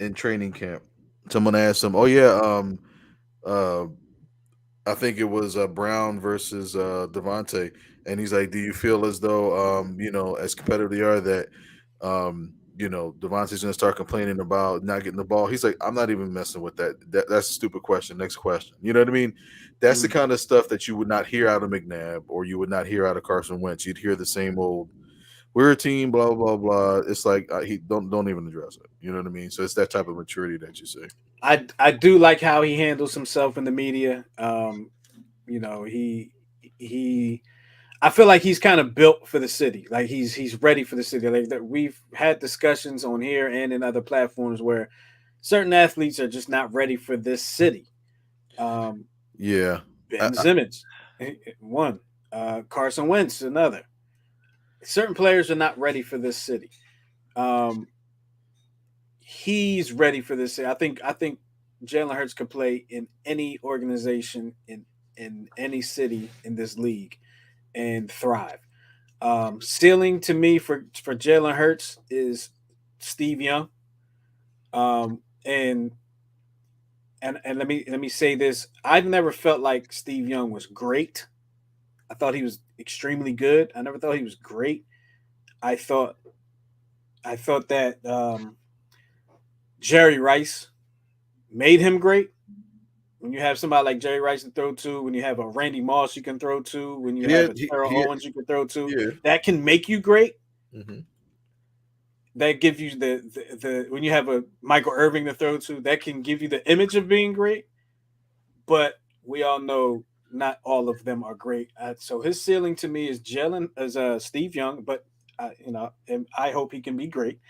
Speaker 2: in training camp. Someone asked him, "Oh yeah, uh I think it was Brown versus Devontae," and he's like, "Do you feel as though as competitive they are that Devontae's gonna start complaining about not getting the ball?" He's like, "I'm not even messing with that. That's a stupid question. Next question." You know what I mean? That's the
Speaker 1: Mm.
Speaker 2: kind of stuff that you would not hear out of McNabb or you would not hear out of Carson Wentz. You'd hear the same old, "We're a team," blah blah blah. It's like he don't even address it. You know what I mean? So it's that type of maturity that you see.
Speaker 1: I do like how he handles himself in the media. You know, he I feel like he's kind of built for the city. Like he's ready for the city. Like that we've had discussions on here and in other platforms where certain athletes are just not ready for this city. Um,
Speaker 2: Yeah,
Speaker 1: Ben Simmons, one. Carson Wentz, another. Certain players are not ready for this city. Um, he's ready for this city. I think Jalen Hurts could play in any organization in any city in this league and thrive. Ceiling to me for Jalen Hurts is Steve Young. Um, and and let me say this: I've never felt like Steve Young was great. I thought he was extremely good. I never thought he was great. I thought I thought that Jerry Rice made him great. When you have somebody like Jerry Rice to throw to, when you have a Randy Moss you can throw to, when you
Speaker 2: he
Speaker 1: have
Speaker 2: had
Speaker 1: a Terrell
Speaker 2: he had,
Speaker 1: Owens you can throw to,
Speaker 2: yeah.
Speaker 1: that can make you great.
Speaker 2: Hmm.
Speaker 1: That gives you the when you have a Michael Irving to throw to, that can give you the image of being great. But we all know not all of them are great. So his ceiling to me is Jalen as Steve Young, but and I hope he can be great.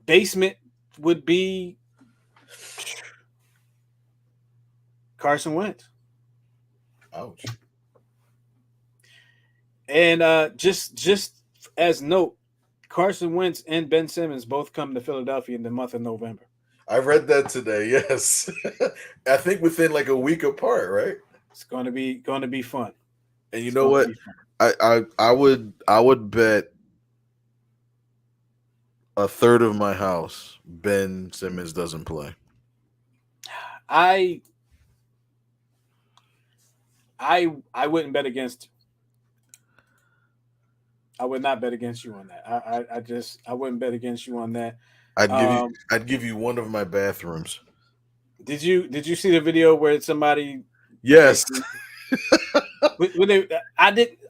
Speaker 1: Basement would be Carson Wentz.
Speaker 2: Ouch.
Speaker 1: And just as note, Carson Wentz and Ben Simmons both come to Philadelphia in the month of November.
Speaker 2: I read that today. Yes, I think within like a week apart, right?
Speaker 1: It's going to be fun.
Speaker 2: And you
Speaker 1: It's
Speaker 2: know
Speaker 1: going to
Speaker 2: what?
Speaker 1: be fun.
Speaker 2: I would bet a third of my house Ben Simmons doesn't play.
Speaker 1: I I wouldn't bet against. I would not bet against you on that. I wouldn't bet against you on that.
Speaker 2: I'd give you
Speaker 1: Um,
Speaker 2: I'd give you one of my bathrooms.
Speaker 1: did you see the video where somebody
Speaker 2: Yes.
Speaker 1: basically when they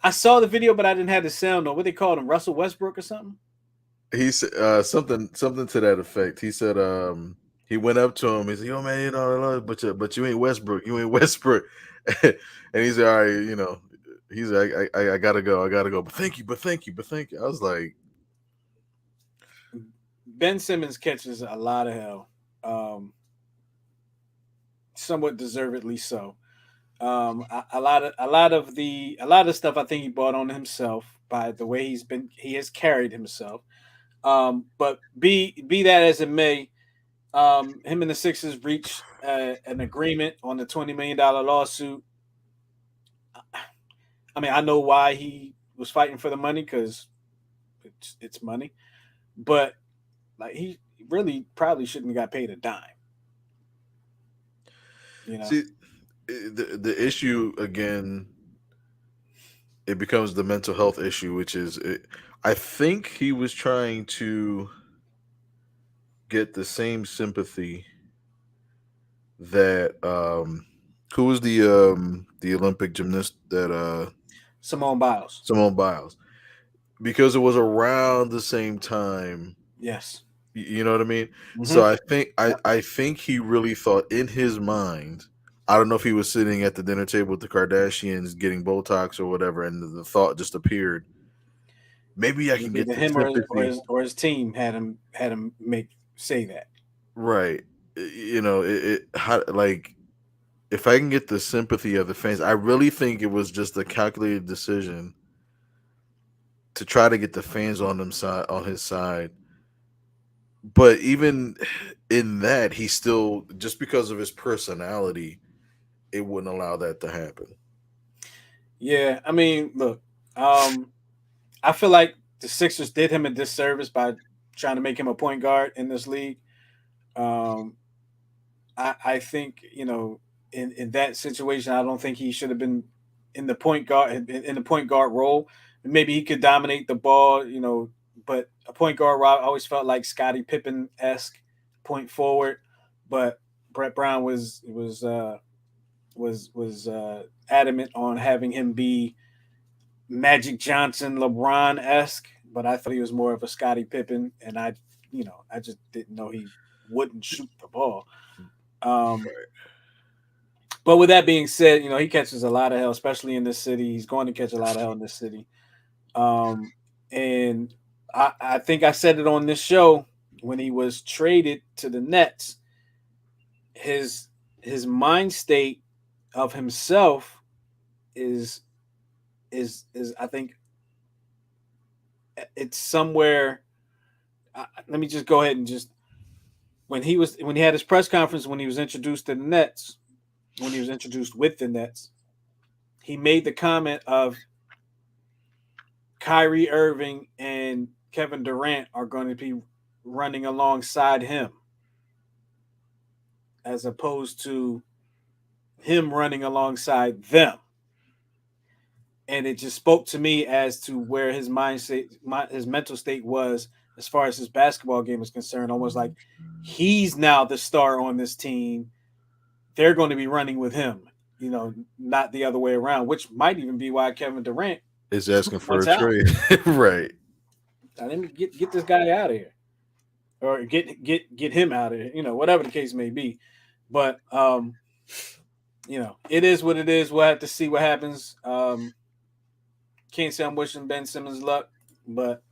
Speaker 1: I saw the video but I didn't have the sound on. What they called him, Russell Westbrook or something?
Speaker 2: He said something to that effect. He said he went up to him. He said, "Yo, man, but you ain't Westbrook. You ain't Westbrook." And he said, "All right, he's like, I gotta go. I gotta go. But thank you. But thank you. But thank you." I was like,
Speaker 1: Ben Simmons catches a lot of hell, um, somewhat deservedly so. A lot of stuff I think he brought on himself by the way he has carried himself. But be that as it may, him and the Sixers reached an agreement on the $20 million lawsuit. I mean, I know why he was fighting for the money because it's money, but like he really probably shouldn't have got paid a dime. You know,
Speaker 2: see, the issue again. It becomes the mental health issue, which is, I think he was trying to get the same sympathy that who was the Olympic gymnast that
Speaker 1: Simone Biles.
Speaker 2: Simone Biles, because it was around the same time.
Speaker 1: Yes.
Speaker 2: You know what I mean? So
Speaker 1: Mm-hmm.
Speaker 2: I think he really thought in his mind. I don't know if he was sitting at the dinner table with the Kardashians getting Botox or whatever, and the thought just appeared. Maybe I can get
Speaker 1: Either
Speaker 2: the
Speaker 1: him
Speaker 2: sympathy.
Speaker 1: or his team had him make say that.
Speaker 2: Right. Like, if I can get the sympathy of the fans, I really think it was just a calculated decision to try to get the fans on his side. But even in that, he still, just because of his personality, it wouldn't allow that to happen.
Speaker 1: Yeah, I mean, look, um, I feel like the Sixers did him a disservice by trying to make him a point guard in this league. Um, I think in that situation, I don't think he should have been in the point guard in the point guard role. Maybe he could dominate the ball, but a point guard role I always felt like Scottie Pippen esque point forward. But Brett Brown was adamant on having him be Magic Johnson, LeBron esque. But I thought he was more of a Scottie Pippen, and I just didn't know he wouldn't shoot the ball. Um, but with that being said, he catches a lot of hell, especially in this city. He's going to catch a lot of hell in this city. Um, and I think I said it on this show when he was traded to the Nets. His his mind state of himself is is I think it's somewhere. Let me just go ahead and just when he had his press conference when he was introduced to the Nets, when he was introduced with the Nets, he made the comment of Kyrie Irving and Kevin Durant are going to be running alongside him as opposed to him running alongside them. And it just spoke to me as to where his his mental state was as far as his basketball game is concerned. Almost like he's now the star on this team. They're going to be running with him, not the other way around, which might even be why Kevin Durant
Speaker 2: Is asking for
Speaker 1: wants
Speaker 2: a
Speaker 1: out.
Speaker 2: trade. Right.
Speaker 1: Let me get this guy out of here, or get him out of here. Whatever the case may be. But it is what it is. We'll have to see what happens. Can't say I'm wishing Ben Simmons luck, but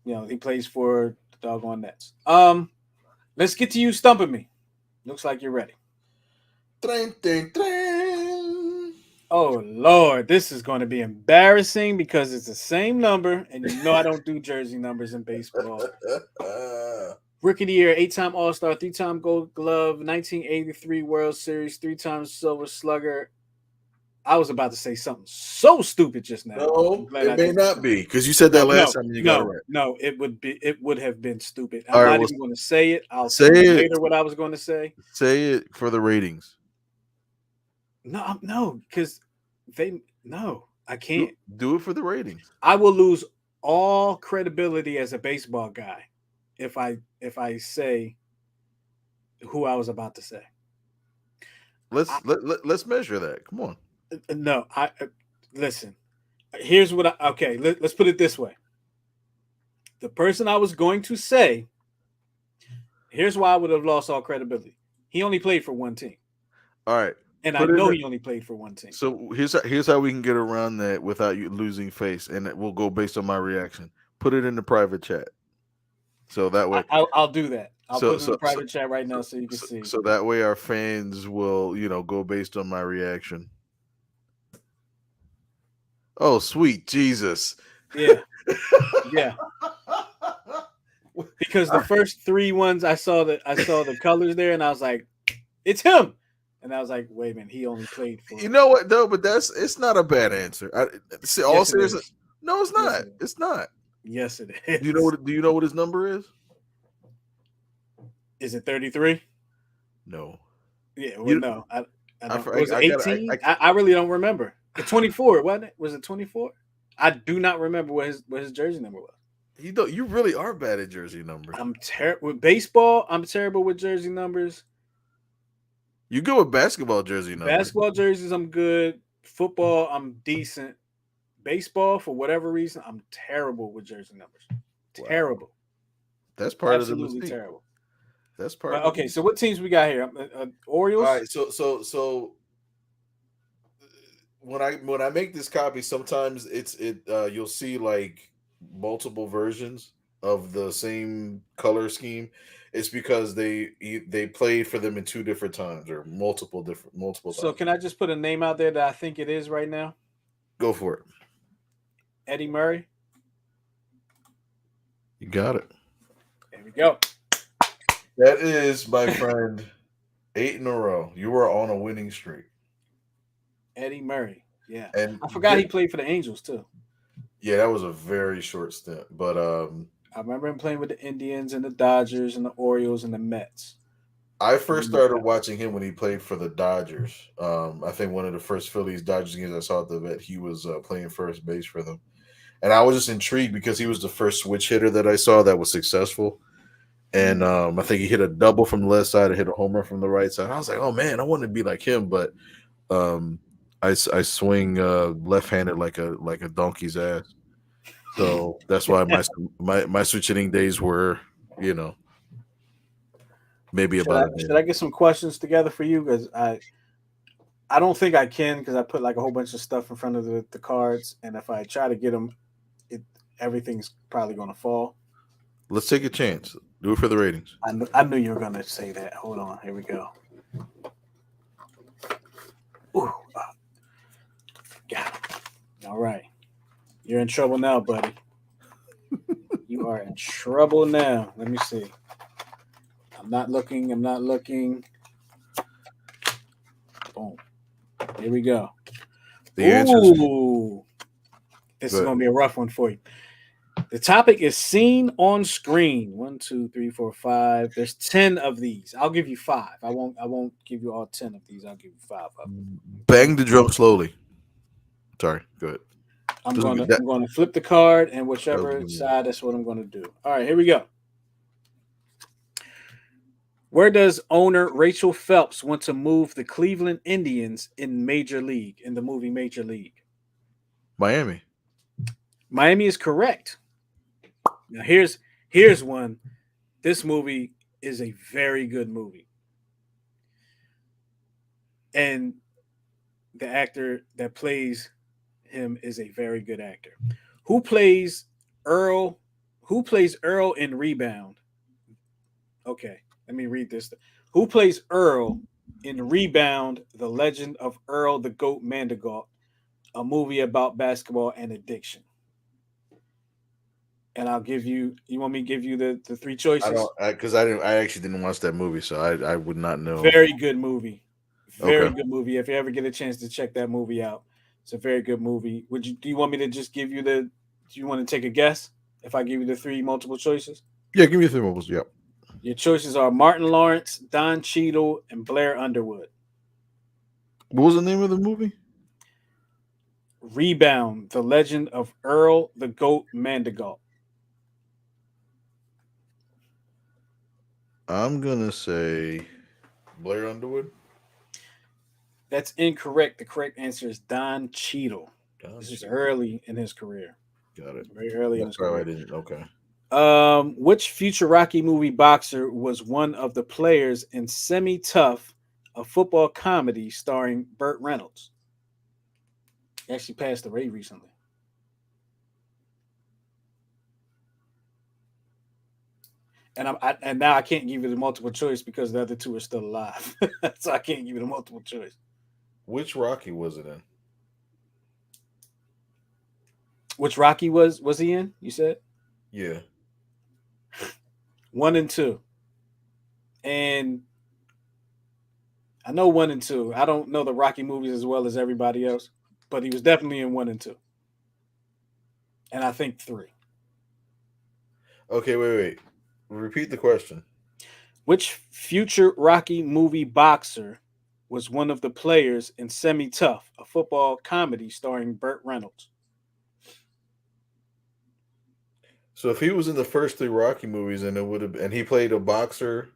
Speaker 1: he plays for the doggone Nets. Let's get to you stumping me. Looks like you're ready.
Speaker 2: Train, train, train.
Speaker 1: Oh Lord, this is going to be embarrassing because it's the same number, and you know I don't do jersey numbers in baseball. Rookie of the Year, 8-time All Star, 3-time Gold Glove, 1983 World Series, 3-time Silver Slugger. I was about to say something so stupid just now. I'm
Speaker 2: No,
Speaker 1: glad
Speaker 2: it
Speaker 1: I
Speaker 2: may
Speaker 1: didn't.
Speaker 2: not be because you said that
Speaker 1: No,
Speaker 2: last
Speaker 1: no,
Speaker 2: time and you got it
Speaker 1: no,
Speaker 2: right.
Speaker 1: no. It would be. It would have been stupid.
Speaker 2: All
Speaker 1: I'm
Speaker 2: right,
Speaker 1: not
Speaker 2: well,
Speaker 1: even going to say it. I'll
Speaker 2: say
Speaker 1: tell you
Speaker 2: it.
Speaker 1: later what I was going to say.
Speaker 2: Say it for the ratings.
Speaker 1: No, no, because they no, I
Speaker 2: Do,
Speaker 1: can't.
Speaker 2: do it for the ratings.
Speaker 1: I will lose all credibility as a baseball guy if I say who I was about to say. I,
Speaker 2: Let's measure that. Come on.
Speaker 1: no, I listen. Here's what I okay. Let's put it this way. The person I was going to say. Here's why I would have lost all credibility. He only played for one team,
Speaker 2: All right,
Speaker 1: and I
Speaker 2: put it
Speaker 1: know
Speaker 2: in.
Speaker 1: he only played for one team.
Speaker 2: So here's how we can get around that without you losing face, and it will go based on my reaction. Put it in the private chat, so that way,
Speaker 1: I'll do that. I'll
Speaker 2: so
Speaker 1: put it in the
Speaker 2: so so
Speaker 1: private chat right
Speaker 2: so,
Speaker 1: now so you can
Speaker 2: so,
Speaker 1: see.
Speaker 2: so that way our fans will go based on my reaction. Oh, sweet Jesus!
Speaker 1: Yeah, yeah. Because the first three ones I saw the colors there, and I was like, it's him. And I was like, wait a minute, he only played
Speaker 2: You
Speaker 1: for.
Speaker 2: know what though? But it's not a bad answer. See, all
Speaker 1: Yes, it
Speaker 2: seriousness,
Speaker 1: is.
Speaker 2: no, it's
Speaker 1: Yes,
Speaker 2: not.
Speaker 1: it is.
Speaker 2: It's not.
Speaker 1: Yes, it
Speaker 2: Do you know
Speaker 1: is.
Speaker 2: what? Do you know what his number is?
Speaker 1: Is it 33?
Speaker 2: No.
Speaker 1: Yeah. Well,
Speaker 2: You,
Speaker 1: no, I
Speaker 2: I,
Speaker 1: don't.
Speaker 2: I,
Speaker 1: Was it
Speaker 2: I got.
Speaker 1: 18? I really don't remember. 24, wasn't it? Was it 24? I do not remember what his jersey number was.
Speaker 2: you don't. You really are bad at jersey numbers.
Speaker 1: I'm terrible with baseball. I'm terrible with jersey numbers.
Speaker 2: You go with basketball jersey numbers.
Speaker 1: Basketball jerseys, I'm good. Football, I'm decent. Baseball, for whatever reason, I'm terrible with jersey numbers.
Speaker 2: Wow,
Speaker 1: Terrible,
Speaker 2: that's part of the
Speaker 1: absolutely
Speaker 2: mystique.
Speaker 1: terrible.
Speaker 2: That's part
Speaker 1: But
Speaker 2: of the
Speaker 1: okay,
Speaker 2: mystique.
Speaker 1: so what teams we got here?
Speaker 2: All
Speaker 1: Orioles.
Speaker 2: right. So when I make this copy, sometimes you'll see like multiple versions of the same color scheme. It's because they played for them in two different times or multiple
Speaker 1: So
Speaker 2: times.
Speaker 1: can I just put a name out there that I think it is right now?
Speaker 2: Go for it.
Speaker 1: Eddie Murray.
Speaker 2: You got it.
Speaker 1: There we go.
Speaker 2: That is, my friend, 8 in a row. You are on a winning streak.
Speaker 1: Eddie Murray. Yeah,
Speaker 2: And
Speaker 1: I forgot he played for the Angels too.
Speaker 2: yeah, that was a very short stint. But
Speaker 1: I remember him playing with the Indians and the Dodgers and the Orioles and the Mets.
Speaker 2: I
Speaker 1: I
Speaker 2: first
Speaker 1: remember
Speaker 2: started
Speaker 1: that.
Speaker 2: watching him when he played for the Dodgers. I think one of the first Phillies Dodgers games I saw at the vet, he was playing first base for them. And I was just intrigued because he was the first switch hitter that I saw that was successful. And
Speaker 1: Mm.
Speaker 2: I think he hit a double from the left side and hit a homer from the right side. I was like, oh man, I want to be like him, but um, I swing left-handed like a donkey's ass. So that's why my switch hitting days were, you know, maybe
Speaker 1: should
Speaker 2: about
Speaker 1: I
Speaker 2: a day.
Speaker 1: should I get some questions together for you? Because I don't think I can because I put like a whole bunch of stuff in front of the cards, and if I try to get them, it everything's probably going to fall.
Speaker 2: Let's take a chance. Do it for the ratings.
Speaker 1: I knew you were going to say that. Hold on, here we go. Ooh, got it. All right, you're in trouble now, buddy. You are in trouble now. Let me see. I'm not looking. I'm not looking. Boom. Here we go.
Speaker 2: The answers.
Speaker 1: Ooh, this is
Speaker 2: Good.
Speaker 1: going to be a rough one for you. The topic is seen on screen. One, two, three, four, five. There's 10 of these. I'll give you five. I won't give you all 10 of these. I'll give you five of them.
Speaker 2: Bang the drum slowly. Sorry. Go ahead.
Speaker 1: I'm
Speaker 2: This will
Speaker 1: gonna
Speaker 2: be that.
Speaker 1: I'm gonna flip the card and
Speaker 2: That was a
Speaker 1: whichever
Speaker 2: good one.
Speaker 1: side, that's what I'm gonna do. All right, here we go. Where does owner Rachel Phelps want to move the Cleveland Indians in the movie Major League?
Speaker 2: Miami.
Speaker 1: Miami is correct. Now here's one. This movie is a very good movie. And the actor that plays him is a very good actor. Who plays Earl? Who plays Earl in Rebound? Okay, let me read this. Who plays Earl In Rebound, The Legend of Earl the Goat Mandigoat, a movie about basketball and addiction. And I'll give you. You want me to give you the three
Speaker 2: I don't
Speaker 1: choices?
Speaker 2: because I didn't. I actually didn't watch that movie, so I would not know.
Speaker 1: Very good movie. Very
Speaker 2: Okay.
Speaker 1: good movie. If you ever get a chance to check that movie out, it's a very good movie. Would you? Do you want me to just give you the? Do you want to take a guess? If I give you the three multiple choices,
Speaker 2: Yeah, give me three mobiles. Yep.
Speaker 1: your choices are Martin Lawrence, Don Cheadle, and Blair Underwood.
Speaker 2: What was the name of the movie?
Speaker 1: Rebound: The Legend of Earl the Goat Mandigoat.
Speaker 2: I'm gonna say Blair Underwood.
Speaker 1: That's incorrect. The correct answer is Don Cheadle.
Speaker 2: Don
Speaker 1: This is
Speaker 2: Cheadle.
Speaker 1: early in his career.
Speaker 2: Got it.
Speaker 1: Very early in
Speaker 2: That's
Speaker 1: his
Speaker 2: why I
Speaker 1: career.
Speaker 2: didn't. Okay.
Speaker 1: Which future Rocky movie boxer was one of the players in Semi Tough, a football comedy starring Burt Reynolds? He actually passed away recently. And now I can't give you the multiple choice because the other two are still alive, so I can't give you the multiple choice.
Speaker 2: Which Rocky was it in?
Speaker 1: Which Rocky was he in? You said
Speaker 2: Yeah.
Speaker 1: one and two, and I know one and two. I don't know the Rocky movies as well as everybody else, but he was definitely in one and two, and I think three.
Speaker 2: Okay. Wait. Repeat the question.
Speaker 1: Which future Rocky movie boxer was one of the players in Semi Tough, a football comedy starring Burt Reynolds?
Speaker 2: So if he was in the first three Rocky movies, and it would have, and he played a boxer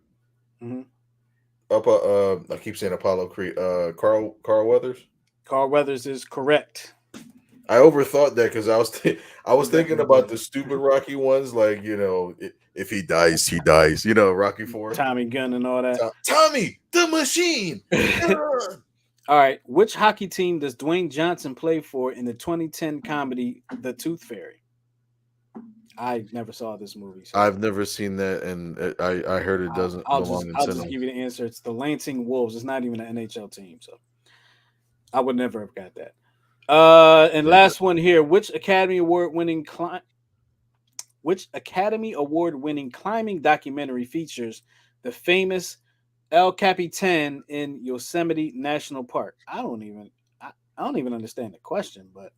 Speaker 1: Hmm.
Speaker 2: up. I keep saying Apollo Creed. Carl Weathers.
Speaker 1: Carl Weathers is correct.
Speaker 2: I overthought that because I was
Speaker 1: He
Speaker 2: thinking
Speaker 1: definitely
Speaker 2: about
Speaker 1: did.
Speaker 2: the stupid Rocky ones, like if he dies, he dies. Rocky Four.
Speaker 1: Tommy Gunn and all that.
Speaker 2: Tommy the Machine. Ugh.
Speaker 1: All right. Which hockey team does Dwayne Johnson play for in the 2010 comedy The Tooth Fairy? I never saw this movie, so
Speaker 2: I've never seen that, and I heard it doesn't belong in
Speaker 1: I'll just
Speaker 2: cinemas.
Speaker 1: give you the answer. It's the Lansing Wolves. It's not even an NHL team, so I would never have got that. And
Speaker 2: Yeah.
Speaker 1: last one here. Which Academy Award winning climbing documentary features the famous El Capitan in Yosemite National Park? I don't even understand the question, but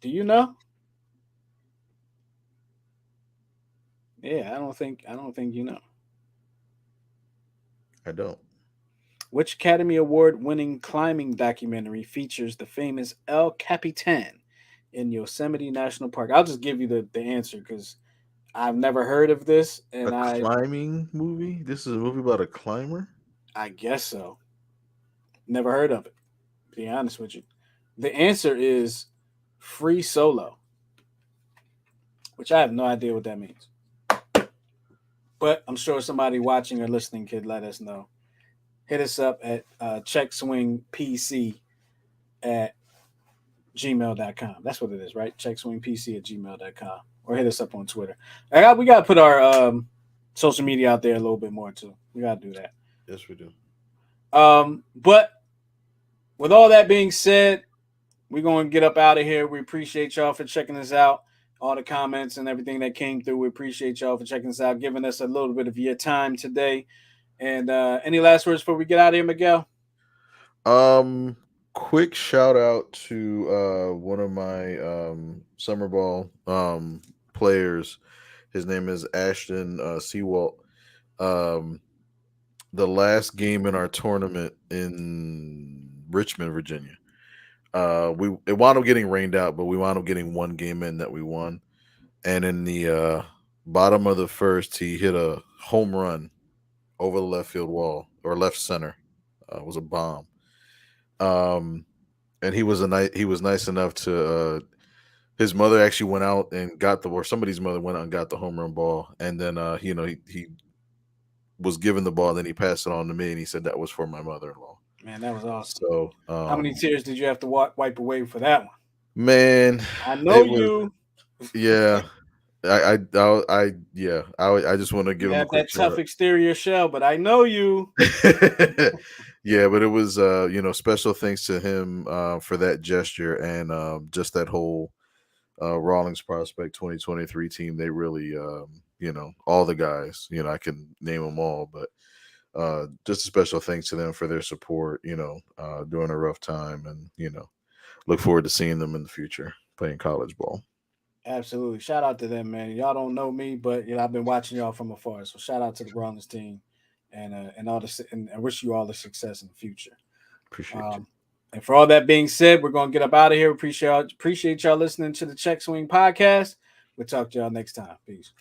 Speaker 1: do you know? Yeah, I don't think you know.
Speaker 2: I don't.
Speaker 1: Which Academy Award winning climbing documentary features the famous El Capitan in Yosemite National Park? I'll just give you the answer because I've never heard of this,
Speaker 2: A
Speaker 1: and
Speaker 2: climbing movie. This is a movie about a climber.
Speaker 1: I guess so. Never heard of it. To be honest with you, the answer is Free Solo, which I have no idea what that means. But I'm sure somebody watching or listening could let us know. Hit us up at checkswingpc at gmail.com. That's what it is, right? Checkswingpc at gmail.com. Or hit us up on Twitter. We got to put our social media out there a little bit more, too. We got to do that.
Speaker 2: Yes, we do.
Speaker 1: But with all that being said, we're going to get up out of here. We appreciate y'all for checking us out. All the comments and everything that came through. We appreciate y'all for checking us out, giving us a little bit of your time today. And any last words before we get out of here, Miguel?
Speaker 2: Um, quick shout out to one of my summer ball players. His name is Ashton Seawalt. Um, the last game in our tournament in Richmond, Virginia. We it wound up getting rained out, but we wound up getting one game in that we won. And in the bottom of the first, he hit a home run over the left field wall or left center. It was a bomb. Um, and he was nice enough to his mother actually went out and got the or somebody's mother went out and got the home run ball, and then he was given the ball, and then he passed it on to me, and he said that was for my mother-in-law.
Speaker 1: Man, that was awesome.
Speaker 2: So
Speaker 1: How many tears did you have to wipe away for that one?
Speaker 2: man,
Speaker 1: I know
Speaker 2: it was
Speaker 1: you.
Speaker 2: yeah. yeah, I just want to give
Speaker 1: You
Speaker 2: him a
Speaker 1: have
Speaker 2: quick
Speaker 1: that
Speaker 2: shout
Speaker 1: tough
Speaker 2: out.
Speaker 1: exterior shell, but I know you.
Speaker 2: Yeah, but it was special thanks to him for that gesture and just that whole Rawlings Prospect 2023 team. They really all the guys, I can name them all, but just a special thanks to them for their support, during a rough time, and look forward to seeing them in the future playing college ball.
Speaker 1: Absolutely. Shout out to them, man. Y'all don't know me, but I've been watching y'all from afar. So shout out to the Rollins team, and all the and I wish you all the success in the future.
Speaker 2: Appreciate you.
Speaker 1: Um, and for all that being said, we're gonna get up out of here. Appreciate y'all listening to the Check Swing podcast. We'll talk to y'all next time. Peace.